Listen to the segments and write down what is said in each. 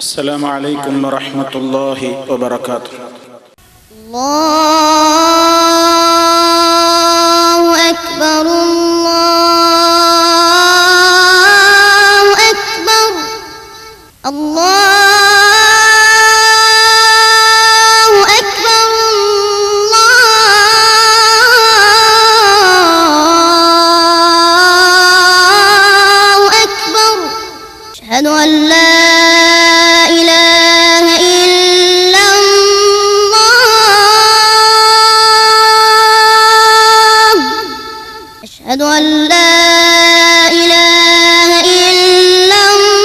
السلام عليكم ورحمة الله وبركاته. الله أكبر الله أكبر الله أكبر الله أكبر. أشهد أن لا أشهد أن لا إله إلا الله.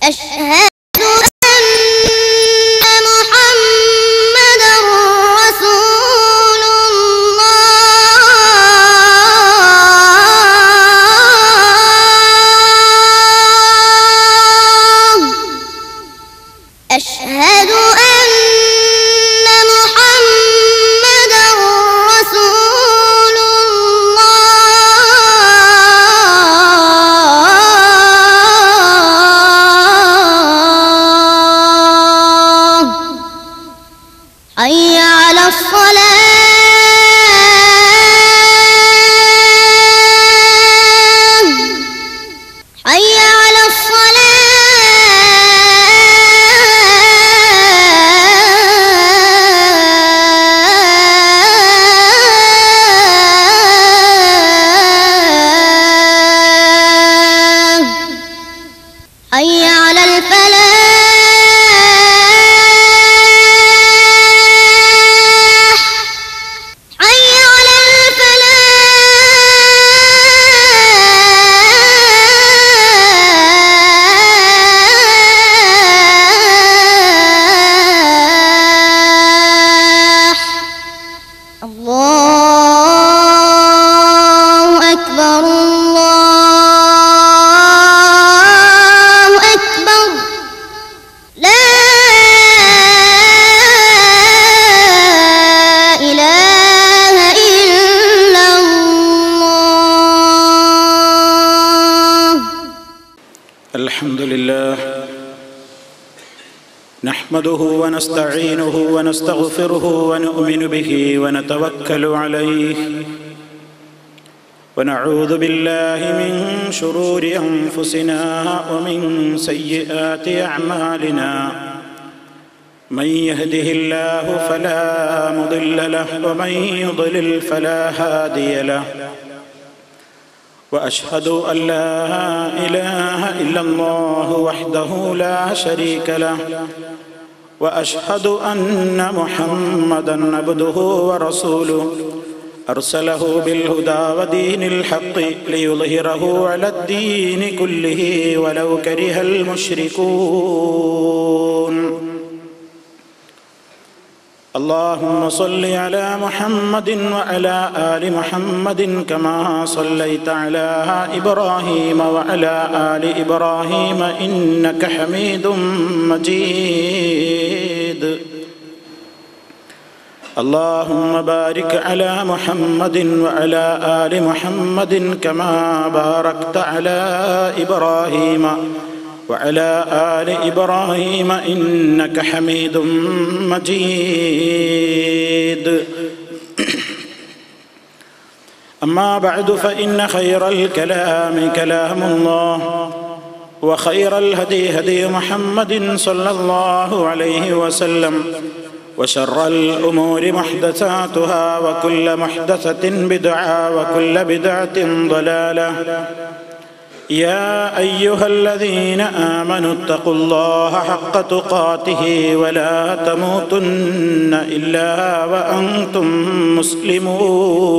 أشهد أن محمدا رسول الله. أشهد حي على الصلاة حي على الصلاة حي على الفلاح الله أكبر الله أكبر. لا إله إلا الله. الحمد لله نحمده ونستعينه ونستغفره ونؤمن به ونتوكل عليه ونعوذ بالله من شرور أنفسنا ومن سيئات أعمالنا. من يهده الله فلا مضل له ومن يضلل فلا هادي له. وأشهد أن لا إله إلا الله وحده لا شريك له وأشهد أن محمدًا عبده ورسوله أرسله بالهدى ودين الحق ليظهره على الدين كله ولو كره المشركون. اللهم صل على محمد وعلى آل محمد كما صليت على إبراهيم وعلى آل إبراهيم إنك حميد مجيد. اللهم بارك على محمد وعلى آل محمد كما باركت على إبراهيم وعلى آل إبراهيم إنك حميد مجيد. أما بعد فإن خير الكلام كلام الله وخير الهدي هدي محمد صلى الله عليه وسلم وشر الأمور محدثاتها وكل محدثة بدعة وكل بدعة ضلالة. يا أيها الذين آمنوا اتقوا الله حق تقاته ولا تموتن إلا وأنتم مسلمون.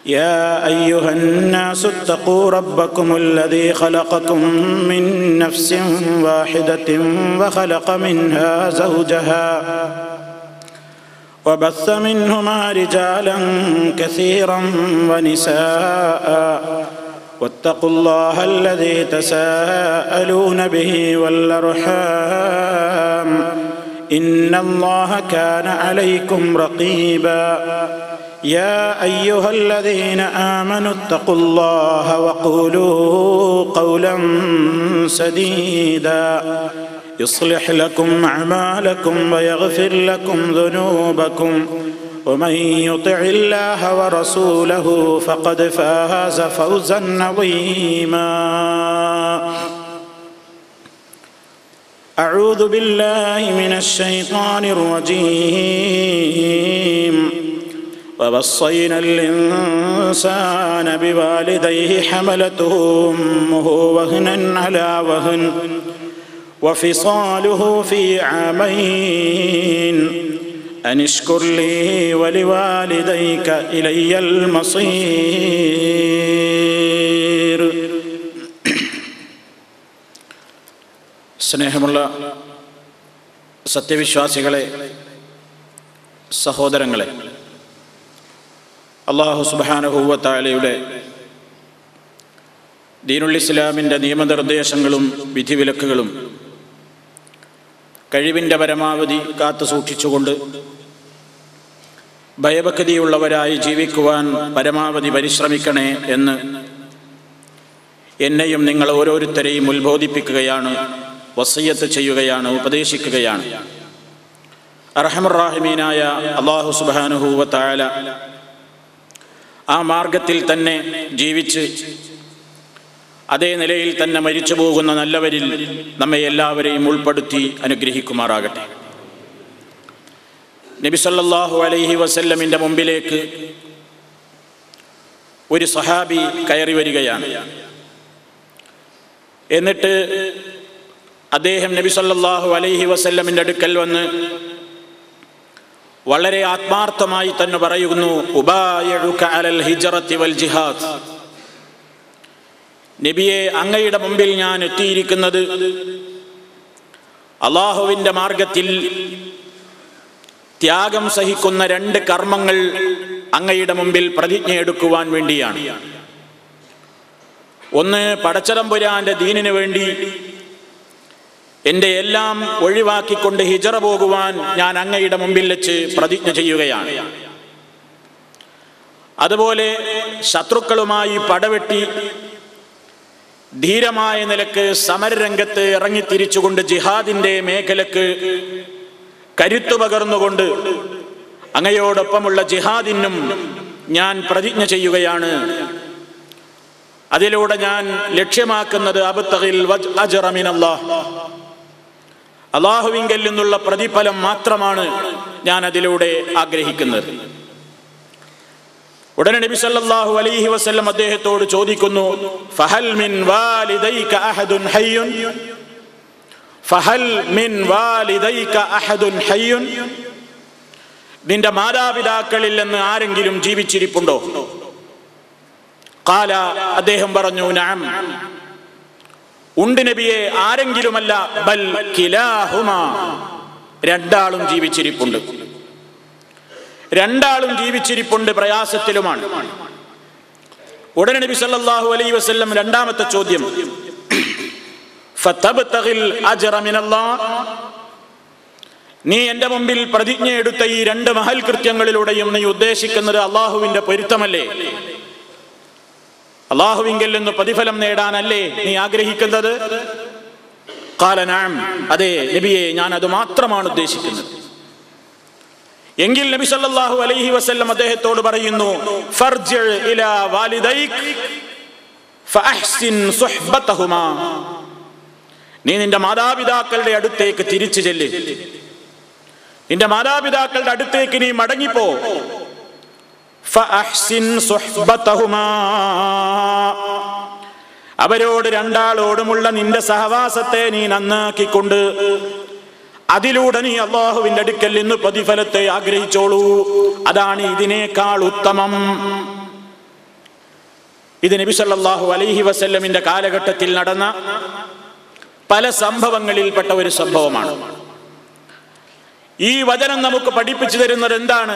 يا أيها الناس اتقوا ربكم الذي خلقكم من نفس واحدة وخلق منها زوجها وبث منهما رجالا كثيرا ونساء واتقوا الله الذي تساءلون به والأرحام إن الله كان عليكم رقيبا يا أيها الذين آمنوا اتقوا الله وقولوا قولا سديدا يصلح لكم أعمالكم ويغفر لكم ذنوبكم ومن يطع الله ورسوله فقد فاز فوزا عظيما. أعوذ بالله من الشيطان الرجيم. ووصينا الإنسان بوالديه حملته أمه وهنا على وهن وفصاله في عامين أن اشكر لي ولوالديك إلي المصير. സ്നേഹമുള്ള സത്യവിശ്വാസികളെ, സഹോദരങ്ങളെ, അല്ലാഹു സുബ്ഹാനഹു വ തആലയുടെ ദീനുൽ ഇസ്ലാമിൻ്റെ നിയമനിർദ്ദേശങ്ങളും വിധിവിലക്കുകളും കഴിവിൻ്റെ പരമാവധി കാത്തു സൂക്ഷിച്ചുകൊണ്ട് ഭയഭക്തിയുള്ളവരായി ജീവിക്കുവാൻ പരമാവധി പരിശ്രമിക്കണേ എന്ന് എന്നെയും നിങ്ങൾ ഓരോരുത്തരെയും ഉത്ബോധിപ്പിക്കുകയാണ്, വസിയ്യത്ത് ചെയ്യുകയാണ്, ഉപദേശിക്കുകയാണ്. അർഹമർ റഹീമീനായ അല്ലാഹു സുബ്ഹാനഹു വ തആല ആ മാർഗത്തിൽ തന്നെ ജീവിച്ച് അതേ നിലയിൽ തന്നെ മരിച്ചു പോകുന്ന നല്ലവരിൽ നമ്മെ എല്ലാവരെയും ഉൾപ്പെടുത്തി അനുഗ്രഹിക്കുമാറാകട്ടെ. നബി സല്ലല്ലാഹു അലൈഹി വസല്ലമിൻ്റെ മുമ്പിലേക്ക് ഒരു സഹാബി കയറി വരികയാണ്. എന്നിട്ട് അദ്ദേഹം നബി സല്ലല്ലാഹു അലൈഹി വസല്ലമിൻ്റെ അടുക്കൽ വന്ന് വളരെ ആത്മാർത്ഥമായി തന്നെ പറയുന്നു, ഉബായിഉക അലൽ ഹിജ്റത്തി വൽ ജിഹാദ്. നബിയെ, അങ്ങയുടെ മുമ്പിൽ ഞാൻ എത്തിയിരിക്കുന്നത് അല്ലാഹുവിൻ്റെ മാർഗത്തിൽ ത്യാഗം സഹിക്കുന്ന 2 കർമ്മങ്ങൾ അങ്ങയുടെ മുമ്പിൽ പ്രതിജ്ഞ എടുക്കുവാൻ വേണ്ടിയാണ്. ഒന്ന്, പടച്ചതമ്പുരാന്റെ ദീനിനു വേണ്ടി എൻ്റെ എല്ലാം ഒഴിവാക്കിക്കൊണ്ട് ഹിജ്റ പോകുവാൻ ഞാൻ അങ്ങയുടെ മുമ്പിൽ വെച്ച് പ്രതിജ്ഞ ചെയ്യുകയാണ്. അതുപോലെ ശത്രുക്കളുമായി പടവെട്ടി ധീരമായ നിലക്ക് സമരരംഗത്ത് ഇറങ്ങിത്തിരിച്ചുകൊണ്ട് ജിഹാദിന്റെ മേഖലക്ക് കരുത്തു പകർന്നുകൊണ്ട് അങ്ങയോടൊപ്പമുള്ള ജിഹാദിനും ഞാൻ പ്രതിജ്ഞ ചെയ്യുകയാണ്. അതിലൂടെ ഞാൻ ലക്ഷ്യമാക്കുന്നത് അബ്തഗിൽ അജ്റ മിനല്ലാഹ്, അല്ലാഹുവിങ്കൽ നിന്നുള്ള പ്രതിഫലം മാത്രമാണ് ഞാൻ അതിലൂടെ ആഗ്രഹിക്കുന്നത്. ഉടനെ നബി സല്ലല്ലാഹു അലൈഹി വസല്ലം അദ്ദേഹത്തോട് ചോദിക്കുന്നു, ഫഹൽ മിൻ വാലിദൈക അഹദുൻ ഹയ്യുൻ, ഫഹൽ മിൻ വാലിദൈക അഹദുൻ ഹയ്യുൻ, നിന്റെ മാതാപിതാക്കളിൽ നിന്ന് ആരെങ്കിലും ജീവിച്ചിരിപ്പുണ്ടോ? ഖാല, അദ്ദേഹം പറഞ്ഞു, നഅം, ഉണ്ട് നബിയെ, ആരെങ്കിലുമല്ല, ബൽ കിലാഹുമാ, രണ്ടാളും ജീവിച്ചിരിപ്പുണ്ട്. രണ്ടാളും ജീവിച്ചിരിപ്പുണ്ട്, പ്രയാസത്തിലുമാണ്. ഉടനെ നബി സല്ലല്ലാഹു അലൈഹി വസല്ലം രണ്ടാമത്തെ ചോദ്യം, ഫതബ്തഗിൽ അജ്റ മിനല്ലാഹ്, നീ എൻ്റെ മുമ്പിൽ പ്രതിജ്ഞ എടുത്ത ഈ 2 മഹൽ കൃത്യങ്ങളിലൂടെയും നീ ഉദ്ദേശിക്കുന്നത് അള്ളാഹുവിന്റെ പൊരുത്തമല്ലേ? അള്ളാഹുവിങ്കൽ നിന്ന് പ്രതിഫലം നേടാനല്ലേ നീ ആഗ്രഹിക്കുന്നത്? ഖാല നഅം, അതെ നബിയെ, ഞാൻ അത് മാത്രമാണ് ഉദ്ദേശിക്കുന്നത്. എങ്കിൽ നബി സല്ലല്ലാഹു അലൈഹി വസല്ലം അദ്ദേഹത്തോട് പറയുന്നു, ഫർജി ഇലാ വാലിദൈക് ഫഅഹ്സിൻ സുഹ്ബതഹുമാ, നീ നിന്റെ മാതാപിതാക്കളുടെ അടുത്തേക്ക് തിരിച്ചു ചെല്ല്, നിന്റെ മാതാപിതാക്കളുടെ അടുത്തേക്ക് നീ മടങ്ങിപ്പോ. ഫഅഹ്സിൻ സുഹ്ബതഹുമാ, അവരോട് രണ്ടാളോടുമുള്ള നിന്റെ സഹവാസത്തെ നീ നന്നാക്കിക്കൊണ്ട് അതിലൂടെ നീ അല്ലാഹുവിന്റെ അടുക്കൽ നിന്ന് പ്രതിഫലത്തെ ആഗ്രഹിച്ചോളൂ. അതാണ് ഇതിനേക്കാൾ ഉത്തമം. ഇത് നബി സല്ലല്ലാഹു അലൈഹി വസല്ലമിന്റെ കാലഘട്ടത്തിൽ നടന്ന പല സംഭവങ്ങളിൽപ്പെട്ട ഒരു സംഭവമാണ്. ഈ വചനം നമുക്ക് പഠിപ്പിച്ചു തരുന്നത് എന്താണ്?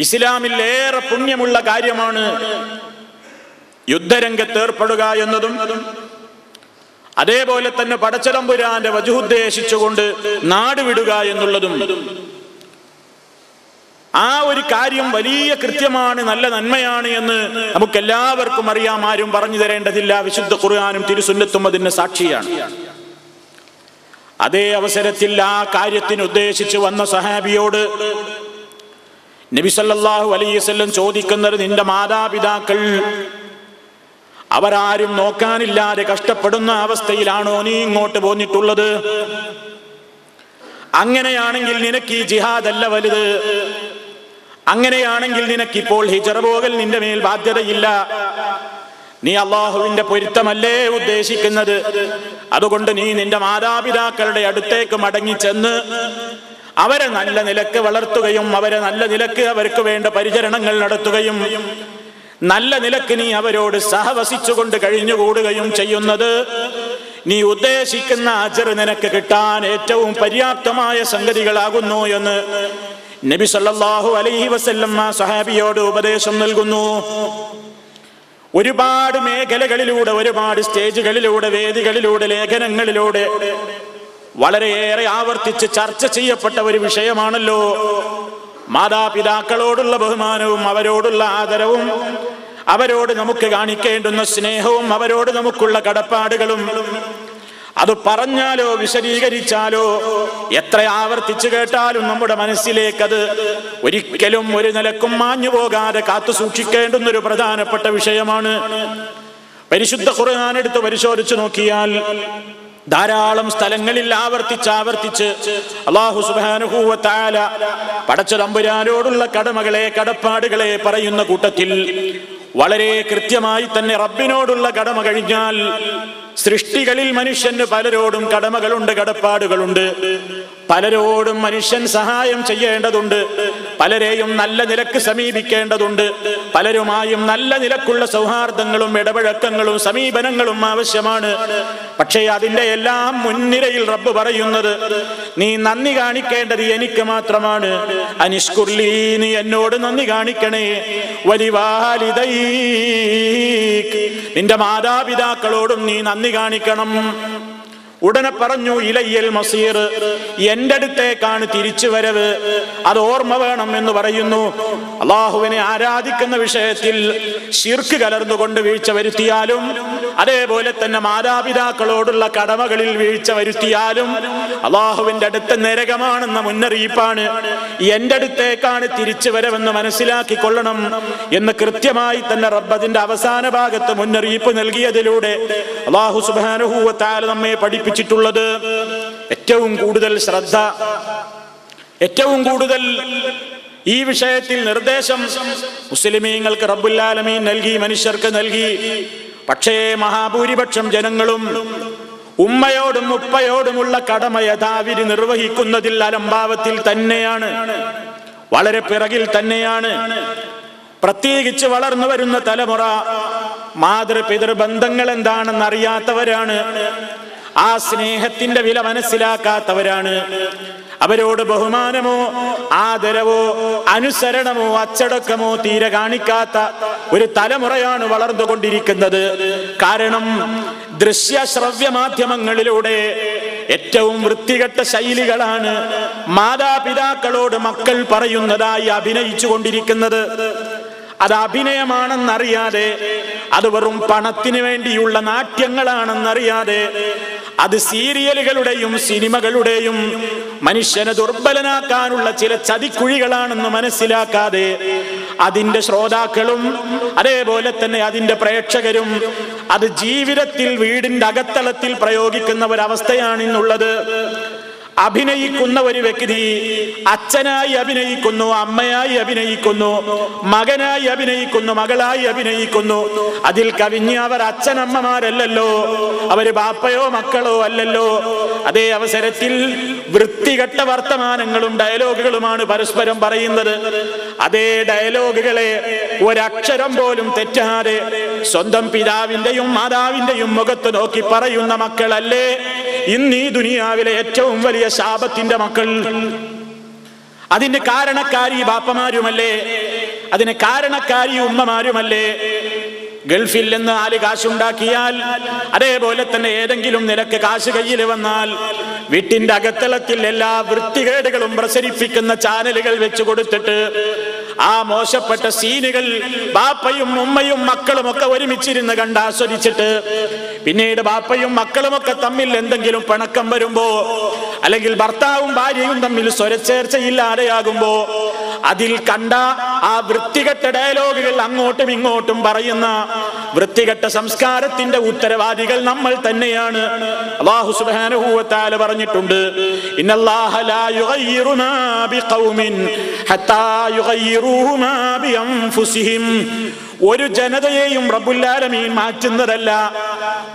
ഇസ്ലാമിൽ ഏറെ പുണ്യമുള്ള കാര്യമാണ് യുദ്ധരംഗത്ത് ഏർപ്പെടുക എന്നതും അതേപോലെ തന്നെ പടച്ചതമ്പുരാന്റെ വജ്ഹ് ഉദ്ദേശിച്ചുകൊണ്ട് നാട് വിടുക എന്നുള്ളതും ആ ഒരു കാര്യം വലിയ കൃത്യമാണ്, നല്ല നന്മയാണ് എന്ന് നമുക്കെല്ലാവർക്കും അറിയാം. ആരും പറഞ്ഞു തരേണ്ടതില്ല. വിശുദ്ധ ഖുർആനും തിരുസുന്നത്തും അതിന് സാക്ഷിയാണ്. അതേ അവസരത്തിൽ ആ കാര്യത്തിന് ഉദ്ദേശിച്ച് വന്ന സഹാബിയോട് നബി സല്ലല്ലാഹു അലൈഹി വസല്ലം ചോദിക്കുന്നത്, നിന്റെ മാതാപിതാക്കൾ അവരാരും നോക്കാനില്ലാതെ കഷ്ടപ്പെടുന്ന അവസ്ഥയിലാണോ നീ ഇങ്ങോട്ട് പോന്നിട്ടുള്ളത്? അങ്ങനെയാണെങ്കിൽ നിനക്ക് ഈ ജിഹാദ് അല്ല വലുത്. അങ്ങനെയാണെങ്കിൽ നിനക്കിപ്പോൾ ഹിജ്റ പോകൽ നിന്റെ മേൽ ബാധ്യതയില്ല. നീ അള്ളാഹുവിന്റെ പൊരുത്തമല്ലേ ഉദ്ദേശിക്കുന്നത്? അതുകൊണ്ട് നീ നിന്റെ മാതാപിതാക്കളുടെ അടുത്തേക്ക് മടങ്ങി ചെന്ന് അവരെ നല്ല നിലക്ക് വളർത്തുകയും അവരെ നല്ല നിലക്ക് അവർക്ക് വേണ്ട പരിചരണങ്ങൾ നടത്തുകയും നല്ല നിലക്ക് നീ അവരോട് സഹവസിച്ചുകൊണ്ട് കഴിഞ്ഞുകൂടുകയും ചെയ്യുന്നത് നീ ഉദ്ദേശിക്കുന്ന അജ്ർ നിനക്ക് കിട്ടാൻ ഏറ്റവും പര്യാപ്തമായ സംഗതികളാകുന്നു എന്ന് നബി സല്ലല്ലാഹു അലൈഹി വസല്ലം ആ സ്വഹാബിയോട് ഉപദേശം നൽകുന്നു. ഒരുപാട് മേഖലകളിലൂടെ, ഒരുപാട് സ്റ്റേജുകളിലൂടെ, വേദികളിലൂടെ, ലേഖനങ്ങളിലൂടെ വളരെയേറെ ആവർത്തിച്ച് ചർച്ച ചെയ്യപ്പെട്ട ഒരു വിഷയമാണല്ലോ മാതാപിതാക്കളോടുള്ള ബഹുമാനവും അവരോടുള്ള ആദരവും അവരോട് നമുക്ക് കാണിക്കേണ്ടുന്ന സ്നേഹവും അവരോട് നമുക്കുള്ള കടപ്പാടുകളും. അത് പറഞ്ഞാലോ വിശദീകരിച്ചാലോ എത്ര ആവർത്തിച്ചു കേട്ടാലും നമ്മുടെ മനസ്സിലേക്ക് അത് ഒരിക്കലും ഒരു നിലക്കും മാഞ്ഞു പോകാതെ കാത്തു സൂക്ഷിക്കേണ്ടുന്ന ഒരു പ്രധാനപ്പെട്ട വിഷയമാണ്. പരിശുദ്ധ ഖുർആൻ എടുത്ത് പരിശോധിച്ചു നോക്കിയാൽ ധാരാളം സ്ഥലങ്ങളിൽ ആവർത്തിച്ച് അല്ലാഹു സുബ്ഹാനഹു വ തആല പടച്ച തമ്പുരാനോടുള്ള കടമകളെ, കടപ്പാടുകളെ പറയുന്ന കൂട്ടത്തിൽ വളരെ കൃത്യമായി തന്നെ റബ്ബിനോടുള്ള കടമ കഴിഞ്ഞാൽ സൃഷ്ടികളിൽ മനുഷ്യന് പലരോടും കടമകളുണ്ട്, കടപ്പാടുകളുണ്ട്. പലരോടും മനുഷ്യൻ സഹായം ചെയ്യേണ്ടതുണ്ട്, പലരെയും നല്ല നിലക്ക് സമീപിക്കേണ്ടതുണ്ട്, പലരുമായും നല്ല നിലക്കുള്ള സൗഹാർദ്ദങ്ങളും ഇടപഴക്കങ്ങളും സമീപനങ്ങളും ആവശ്യമാണ്. പക്ഷേ അതിന്റെ എല്ലാം മുൻനിരയിൽ റബ്ബ് പറയുന്നത്, നീ നന്ദി കാണിക്കേണ്ടത് എനിക്ക് മാത്രമാണ്. അനിഷ്കുർലി, നീ എന്നോട് നന്ദി കാണിക്കണേ. വലിവാലിദൈക്, നിന്റെ മാതാപിതാക്കളോടും നീ നന്ദി കാണിക്കണം. ഉടനെ പറഞ്ഞു ഇലയ്യൽ മസീർ, എന്റെ അടുത്തേക്കാണ് തിരിച്ചു വരവ്, അത് ഓർമ്മ വേണം എന്ന് പറയുന്നു. അള്ളാഹുവിനെ ആരാധിക്കുന്ന വിഷയത്തിൽ ശിർക്ക് കലർന്നുകൊണ്ട് വീഴ്ച വരുത്തിയാലും അതേപോലെ തന്നെ മാതാപിതാക്കളോടുള്ള കടമകളിൽ വീഴ്ച വരുത്തിയാലും അള്ളാഹുവിന്റെ അടുത്ത് നരകമാണെന്ന മുന്നറിയിപ്പാണ്. എന്റെ അടുത്തേക്കാണ് തിരിച്ചു വരവെന്ന് മനസ്സിലാക്കിക്കൊള്ളണം എന്ന് കൃത്യമായി തന്നെ റബ്ബിന്റെ അവസാന ഭാഗത്ത് മുന്നറിയിപ്പ് നൽകിയതിലൂടെ അള്ളാഹു സുബ്ഹാനഹു വ തആല നമ്മെ പഠിപ്പിച്ചിട്ടുള്ളത് ഏറ്റവും കൂടുതൽ ശ്രദ്ധ, ഏറ്റവും കൂടുതൽ ഈ വിഷയത്തിൽ നിർദ്ദേശം മുസ്ലിമീങ്ങൾക്ക് റബ്ബുൽ ആലമീൻ നൽകി, മനുഷ്യർക്ക് നൽകി. പക്ഷേ മഹാഭൂരിപക്ഷം ജനങ്ങളും ഉമ്മയോടും ഉപ്പയോടുമുള്ള കടമ യഥാവിധി നിർവഹിക്കുന്നതിൽ അലംഭാവത്തിൽ തന്നെയാണ്, വളരെ പിറകിൽ തന്നെയാണ്. പ്രത്യേകിച്ച് വളർന്നു വരുന്ന തലമുറ മാതൃപിതൃ ബന്ധങ്ങൾ എന്താണെന്ന് അറിയാത്തവരാണ്. ആ സ്നേഹത്തിന്റെ വില മനസ്സിലാക്കാത്തവരാണ്. അവരോട് ബഹുമാനമോ ആദരവോ അനുസരണമോ അച്ചടക്കമോ തീരെ കാണിക്കാത്ത ഒരു തലമുറയാണ് വളർന്നുകൊണ്ടിരിക്കുന്നത്. കാരണം ദൃശ്യ ശ്രവ്യ മാധ്യമങ്ങളിലൂടെ ഏറ്റവും വൃത്തികെട്ട ശൈലികളാണ് മാതാപിതാക്കളോട് മക്കൾ പറയുന്നതായി അഭിനയിച്ചു കൊണ്ടിരിക്കുന്നത്. അത് അഭിനയമാണെന്നറിയാതെ, അത് വെറും പണത്തിന് വേണ്ടിയുള്ള നാട്യങ്ങളാണെന്നറിയാതെ, അത് സീരിയലുകളുടെയും സിനിമകളുടെയും മനുഷ്യനെ ദുർബലനാക്കാനുള്ള ചില ചതിക്കുഴികളാണെന്ന് മനസ്സിലാക്കാതെ അതിന്റെ ശ്രോതാക്കളും അതേപോലെ തന്നെ അതിന്റെ പ്രേക്ഷകരും അത് ജീവിതത്തിൽ വീടിന്റെ അകത്തളത്തിൽ പ്രയോഗിക്കുന്ന ഒരവസ്ഥയാണ് ഇന്നുള്ളത്. അഭിനയിക്കുന്ന ഒരു വ്യക്തി അച്ഛനായി അഭിനയിക്കുന്നു, അമ്മയായി അഭിനയിക്കുന്നു, മകനായി അഭിനയിക്കുന്നു, മകളായി അഭിനയിക്കുന്നു. അതിൽ കവിഞ്ഞ് അവർ അച്ഛനമ്മമാരല്ലല്ലോ, അവര് ബാപ്പയോ മക്കളോ അല്ലല്ലോ. അതേ അവസരത്തിൽ വൃത്തികെട്ട വർത്തമാനങ്ങളും ഡയലോഗുകളുമാണ് പരസ്പരം പറയുന്നത്. അതേ ഡയലോഗുകളെ ഒരക്ഷരം പോലും തെറ്റാതെ സ്വന്തം പിതാവിന്റെയും മാതാവിന്റെയും മുഖത്ത് നോക്കി പറയുന്ന മക്കളല്ലേ ഇന്ന് ഈ ദുനിയാവിലെ ഏറ്റവും വലിയ ശാപത്തിന്റെ മക്കൾ. അതിന്റെ കാരണക്കാരി ബാപ്പമാരുമല്ലേ, അതിന് കാരണക്കാരി ഉമ്മമാരുമല്ലേ. ഗൾഫിൽ നിന്ന് 4 കാശുണ്ടാക്കിയാൽ, അതേപോലെ തന്നെ ഏതെങ്കിലും നിലക്ക് കാശ് കയ്യിൽ വന്നാൽ വീട്ടിന്റെ അകത്തളത്തിൽ എല്ലാ വൃത്തികേടുകളും പ്രസരിപ്പിക്കുന്ന ചാനലുകൾ വെച്ചു കൊടുത്തിട്ട് ആ മോശപ്പെട്ട സീനുകൾ ബാപ്പയും ഉമ്മയും മക്കളും ഒക്കെ ഒരുമിച്ചിരുന്ന് കണ്ട് ആസ്വദിച്ചിട്ട് പിന്നീട് ബാപ്പയും മക്കളുമൊക്കെ തമ്മിൽ എന്തെങ്കിലും പിണക്കം വരുമ്പോ, അല്ലെങ്കിൽ ഭർത്താവും ഭാര്യയും തമ്മിൽ സ്വരച്ചേർച്ചയില്ലാതെയാകുമ്പോ അതിൽ കണ്ട ആ വൃത്തികെട്ട ഡയലോഗുകൾ അങ്ങോട്ടും ഇങ്ങോട്ടും പറയുന്ന വൃത്തികെട്ട സംസ്കാരത്തിന്റെ ഉത്തരവാദികൾ നമ്മൾ തന്നെയാണ്. അല്ലാഹു സുബ്ഹാനഹു വ തആല പറഞ്ഞിട്ടുണ്ട്, ഇന്നല്ലാഹ ലാ യുഗയ്യിറു മാ ബിഖൗമിൻ ഹത്താ യുഗയ്യിറൂ മാ ബിഅൻഫുസിഹിം. ഒരു ജനതയെയും റബ്ബുൽ ആലമീൻ മാറ്റുന്നതല്ല,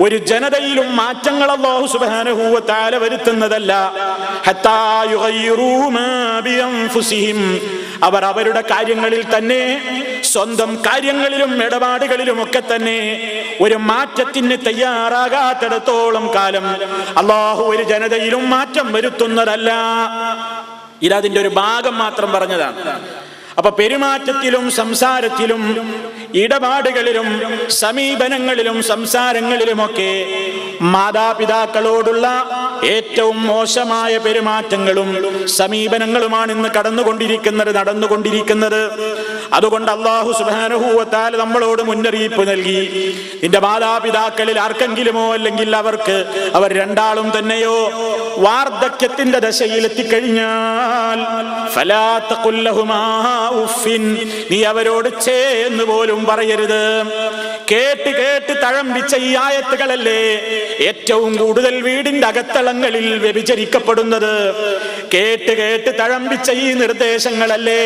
ഒരു ജനതയിലും മാറ്റങ്ങൾ അല്ലാഹു സുബ്ഹാനഹു വ തആല വരുത്തുന്നതല്ല. ഹത്താ യുഗയ്യിറൂ മാ ബിഅൻഫുസിഹിം. അവർ അവരുടെ കാര്യങ്ങളിൽ തന്നെ, സ്വന്തം കാര്യങ്ങളിലും ഇടപാടുകളിലും ഒക്കെ തന്നെ ഒരു മാറ്റത്തിന് തയ്യാറാകാത്തിടത്തോളം കാലം അല്ലാഹു ഒരു ജനതയിലും മാറ്റം വരുത്തുന്നതല്ല. ഇതതിന്റെ ഒരു ഭാഗം മാത്രം പറഞ്ഞതാണ്. അപ്പൊ പെരുമാറ്റത്തിലും സംസാരത്തിലും ഇടപാടുകളിലും സമീപനങ്ങളിലും സംസാരങ്ങളിലുമൊക്കെ മാതാപിതാക്കളോടുള്ള ഏറ്റവും മോശമായ പെരുമാറ്റങ്ങളും സമീപനങ്ങളുമാണ് ഇന്ന് നടന്നുകൊണ്ടിരിക്കുന്നത്. അതുകൊണ്ട് അല്ലാഹു സുബ്ഹാനഹു വ തആല നമ്മളോട് മുന്നറിയിപ്പ് നൽകി, നിന്റെ മാതാപിതാക്കളിൽ ആർക്കെങ്കിലുമോ അല്ലെങ്കിൽ അവർ രണ്ടാളും തന്നെയോ വാർദ്ധക്യത്തിന്റെ ദശയിൽ എത്തിക്കഴിഞ്ഞാൽ ഫലാ തഖുൽ ലഹുമാ ഉഫിൻ, നീ അവരോട് ഛേ എന്ന് പോലും പറയരുത്. കേട്ട് കേട്ട് തഴമ്പിച്ച ഈ ആയത്തുകളല്ലേ ഏറ്റവും കൂടുതൽ വീടിന്റെ അകത്തളങ്ങളിൽ വ്യഭിചരിക്കപ്പെടുന്നത്. കേട്ട് കേട്ട് തഴമ്പിച്ച ഈ നിർദ്ദേശങ്ങളല്ലേ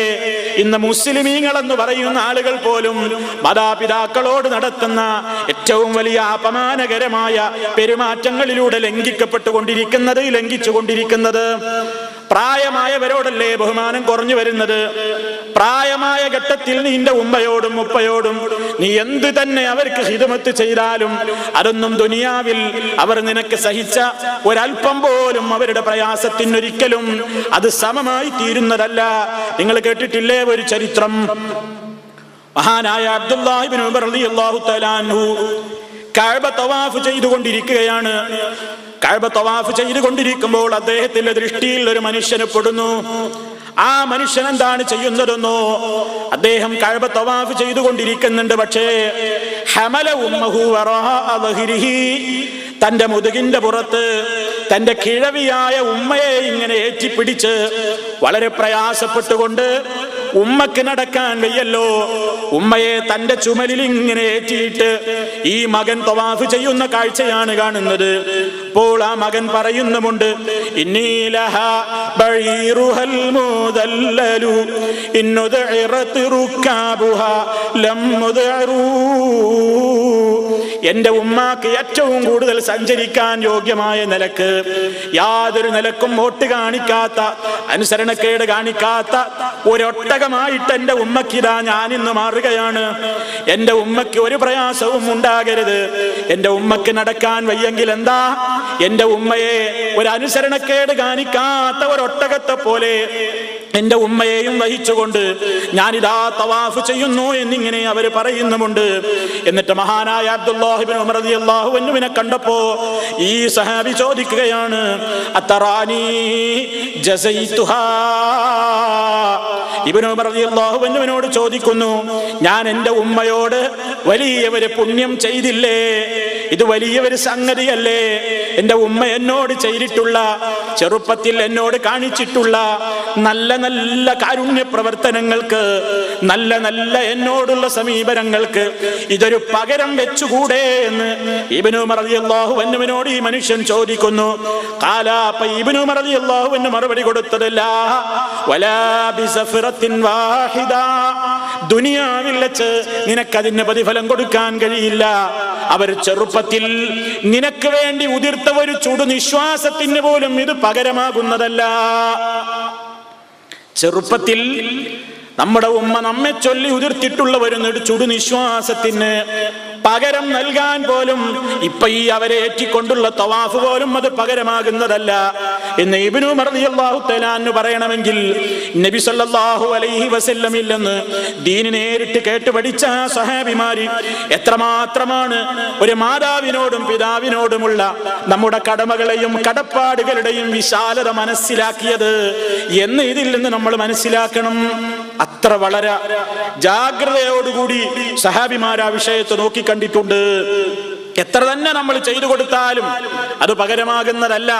ഇന്ന് മുസ്ലിമീങ്ങൾ എന്ന് പറയുന്ന ആളുകൾ പോലും മാതാപിതാക്കളോട് നടത്തുന്ന ഏറ്റവും വലിയ അപമാനകരമായ പെരുമാറ്റങ്ങളിലൂടെ ലംഘിച്ചുകൊണ്ടിരിക്കുന്നത്. പ്രായമായവരോടല്ലേ ബഹുമാനം കുറഞ്ഞു വരുന്നത്. പ്രായമായ ഘട്ടത്തിൽ നിന്റെ ഉമ്മയോടും ഉപ്പയോടും നീ എന്ത് തന്നെ അവർക്ക് ഹിദമത്ത് ചെയ്താലും അതൊന്നും ദുനിയാവിൽ അവർ നിനക്ക് സഹിച്ച ഒരൽപ്പം പോലും അവരുടെ പ്രയാസത്തിനൊരിക്കലും അത് സമമായി തീരുന്നതല്ല. നിങ്ങൾ കേട്ടിട്ടില്ലേ ഒരു ചരിത്രം? മഹാനായ അബ്ദുല്ലാഹി ഇബ്നു ഉമർ റളിയല്ലാഹു തആല അൻഹു കഅബ തവാഫ് ചെയ്തുകൊണ്ടിരിക്കുകയാണ്. കഅബ തവാഫ് ചെയ്തുകൊണ്ടിരിക്കുമ്പോൾ അദ്ദേഹത്തിന്റെ ദൃഷ്ടിയിൽ ഒരു മനുഷ്യനെ പെടുന്നു. ആ മനുഷ്യൻ എന്താണ് ചെയ്യുന്നതെന്നോ, അദ്ദേഹം കഅബ തവാഫ് ചെയ്തുകൊണ്ടിരിക്കുന്നുണ്ട്. പക്ഷേ ഹമല ഉമ്മഹു വറാഅ ദഹ്രിഹി, തന്റെ മുതുകിന്റെ പുറത്ത് തന്റെ കിഴവിയായ ഉമ്മയെ ഇങ്ങനെ ഏറ്റിപ്പിടിച്ച് വളരെ പ്രയാസപ്പെട്ടുകൊണ്ട്, ഉമ്മക്ക് നടക്കാൻ വയ്യല്ലോ, ഉമ്മയെ തന്റെ ചുമലിൽ ഇങ്ങനെ ഏറ്റിയിട്ട് ഈ മകൻ തവാഫ് ചെയ്യുന്ന കാഴ്ചയാണ് കാണുന്നത്. അപ്പോൾ ആ മകൻ പറയുന്നുമുണ്ട്, ഇന്നീലഹ ബഈറുഹൽ മുദല്ലലു ഇന്നുദഇറത് റുകാബുഹാ ലം മുദഇറൂ. എന്റെ ഉമ്മാക്ക് ഏറ്റവും കൂടുതൽ സഞ്ചരിക്കാൻ യോഗ്യമായ നിലക്ക്, യാതൊരു നിലക്കും വോട്ട് കാണിക്കാത്ത, അനുസരണക്കേട് കാണിക്കാത്ത ഒരൊട്ടകമായിട്ട് എന്റെ ഉമ്മക്കിതാ ഞാനിന്ന് മാറുകയാണ്. എന്റെ ഉമ്മക്ക് ഒരു പ്രയാസവും ഉണ്ടാകരുത്. എന്റെ ഉമ്മക്ക് നടക്കാൻ വയ്യെങ്കിൽ എന്താ, എന്റെ ഉമ്മയെ ഒരു അനുസരണക്കേട് കാണിക്കാത്ത ഒരൊട്ടകത്തെ പോലെ എന്റെ ഉമ്മയെയും വഹിച്ചുകൊണ്ട് ഞാനിതാ തവാഫ് ചെയ്യുന്നു എന്നിങ്ങനെ അവർ പറയുന്നുമുണ്ട്. എന്നിട്ട് മഹാനായ അബ്ദുല്ലാഹി ഇബ്നു ഉമർ റളിയല്ലാഹു അൻഹുവിനെ കണ്ടപ്പോ ഈ സഹാബി ചോദിക്കുകയാണ്, അത്തറാനി ജസൈതുഹാ. ഇബ്നു ഉമർ റളിയല്ലാഹു അൻഹുവിനോട് ചോദിക്കുന്നു, ഞാൻ എന്റെ ഉമ്മയോട് വലിയൊരു പുണ്യം ചെയ്തില്ലേ? ഇത് വലിയൊരു സംഗതിയല്ലേ? എന്റെ ഉമ്മ എന്നോട് ചെയ്തിട്ടുള്ള, ചെറുപ്പത്തിൽ എന്നോട് കാണിച്ചിട്ടുള്ള നല്ല നല്ല കാരുണ്യ പ്രവർത്തനങ്ങൾക്ക്, നല്ല നല്ല എന്നോടുള്ള സമീപനങ്ങൾക്ക് ഇതൊരു പകരം വെച്ചുകൂടെ എന്ന് ഇബ്നു ഉമർ റളിയല്ലാഹു അൻഹുവിനോട് ഈ മനുഷ്യൻ ചോദിക്കുന്നു. ഖാല, അപ്പോൾ ഇബ്നു ഉമർ റളിയല്ലാഹു അൻഹു മറുപടി കൊടുത്തതല്ല, വലാ ബിസഫറത്തിൻ വാഹിദ, ദുനിയാവിൽ വെച്ച് നിനക്കതിന് പ്രതിഫലം കൊടുക്കാൻ കഴിയില്ല. അവർ ചെറുപ്പത്തിൽ നിനക്ക് വേണ്ടി ഉതിർത്ത ഒരു ചുടുനിശ്വാസത്തിന് പോലും ഇത് പകരമാകുന്നതല്ല. ചെറുപ്പത്തിൽ നമ്മുടെ ഉമ്മ നമ്മെ ചൊല്ലി ഉതിർത്തിട്ടുള്ള ഒരു ചുടുനിശ്വാസത്തിന് പകരം നൽകാൻ പോലും ഇപ്പൊ ഈ അവരെ ഏറ്റിക്കൊണ്ടുള്ള തവാഫ് പോലും അത് പകരമാകുന്നതല്ല എന്ന് ഇബ്നു ഉമർ റളിയല്ലാഹു തആല അൻഹു പറയണമെങ്കിൽ നബി സല്ലല്ലാഹു അലൈഹി വസല്ലമിൽ നിന്ന് ദീൻ നേരിട്ട് കേട്ട് പഠിച്ച സഹാബിമാര് എത്രമാത്രമാണ് ഒരു മാതാവിനോടും പിതാവിനോടുമുള്ള നമ്മുടെ കടമകളെയും കടപ്പാടുകളുടെയും വിശാലത മനസ്സിലാക്കിയത് എന്ന് ഇതിൽ നിന്ന് നമ്മൾ മനസ്സിലാക്കണം. അത്ര വളരെ ജാഗ്രതയോടുകൂടി സഹാബിമാർ ആ വിഷയത്തെ നോക്കിക്കണ്ടിട്ടുണ്ട്. എത്ര തന്നെ നമ്മൾ ചെയ്തു കൊടുത്താലും അത് പകരമാകുന്നതല്ല.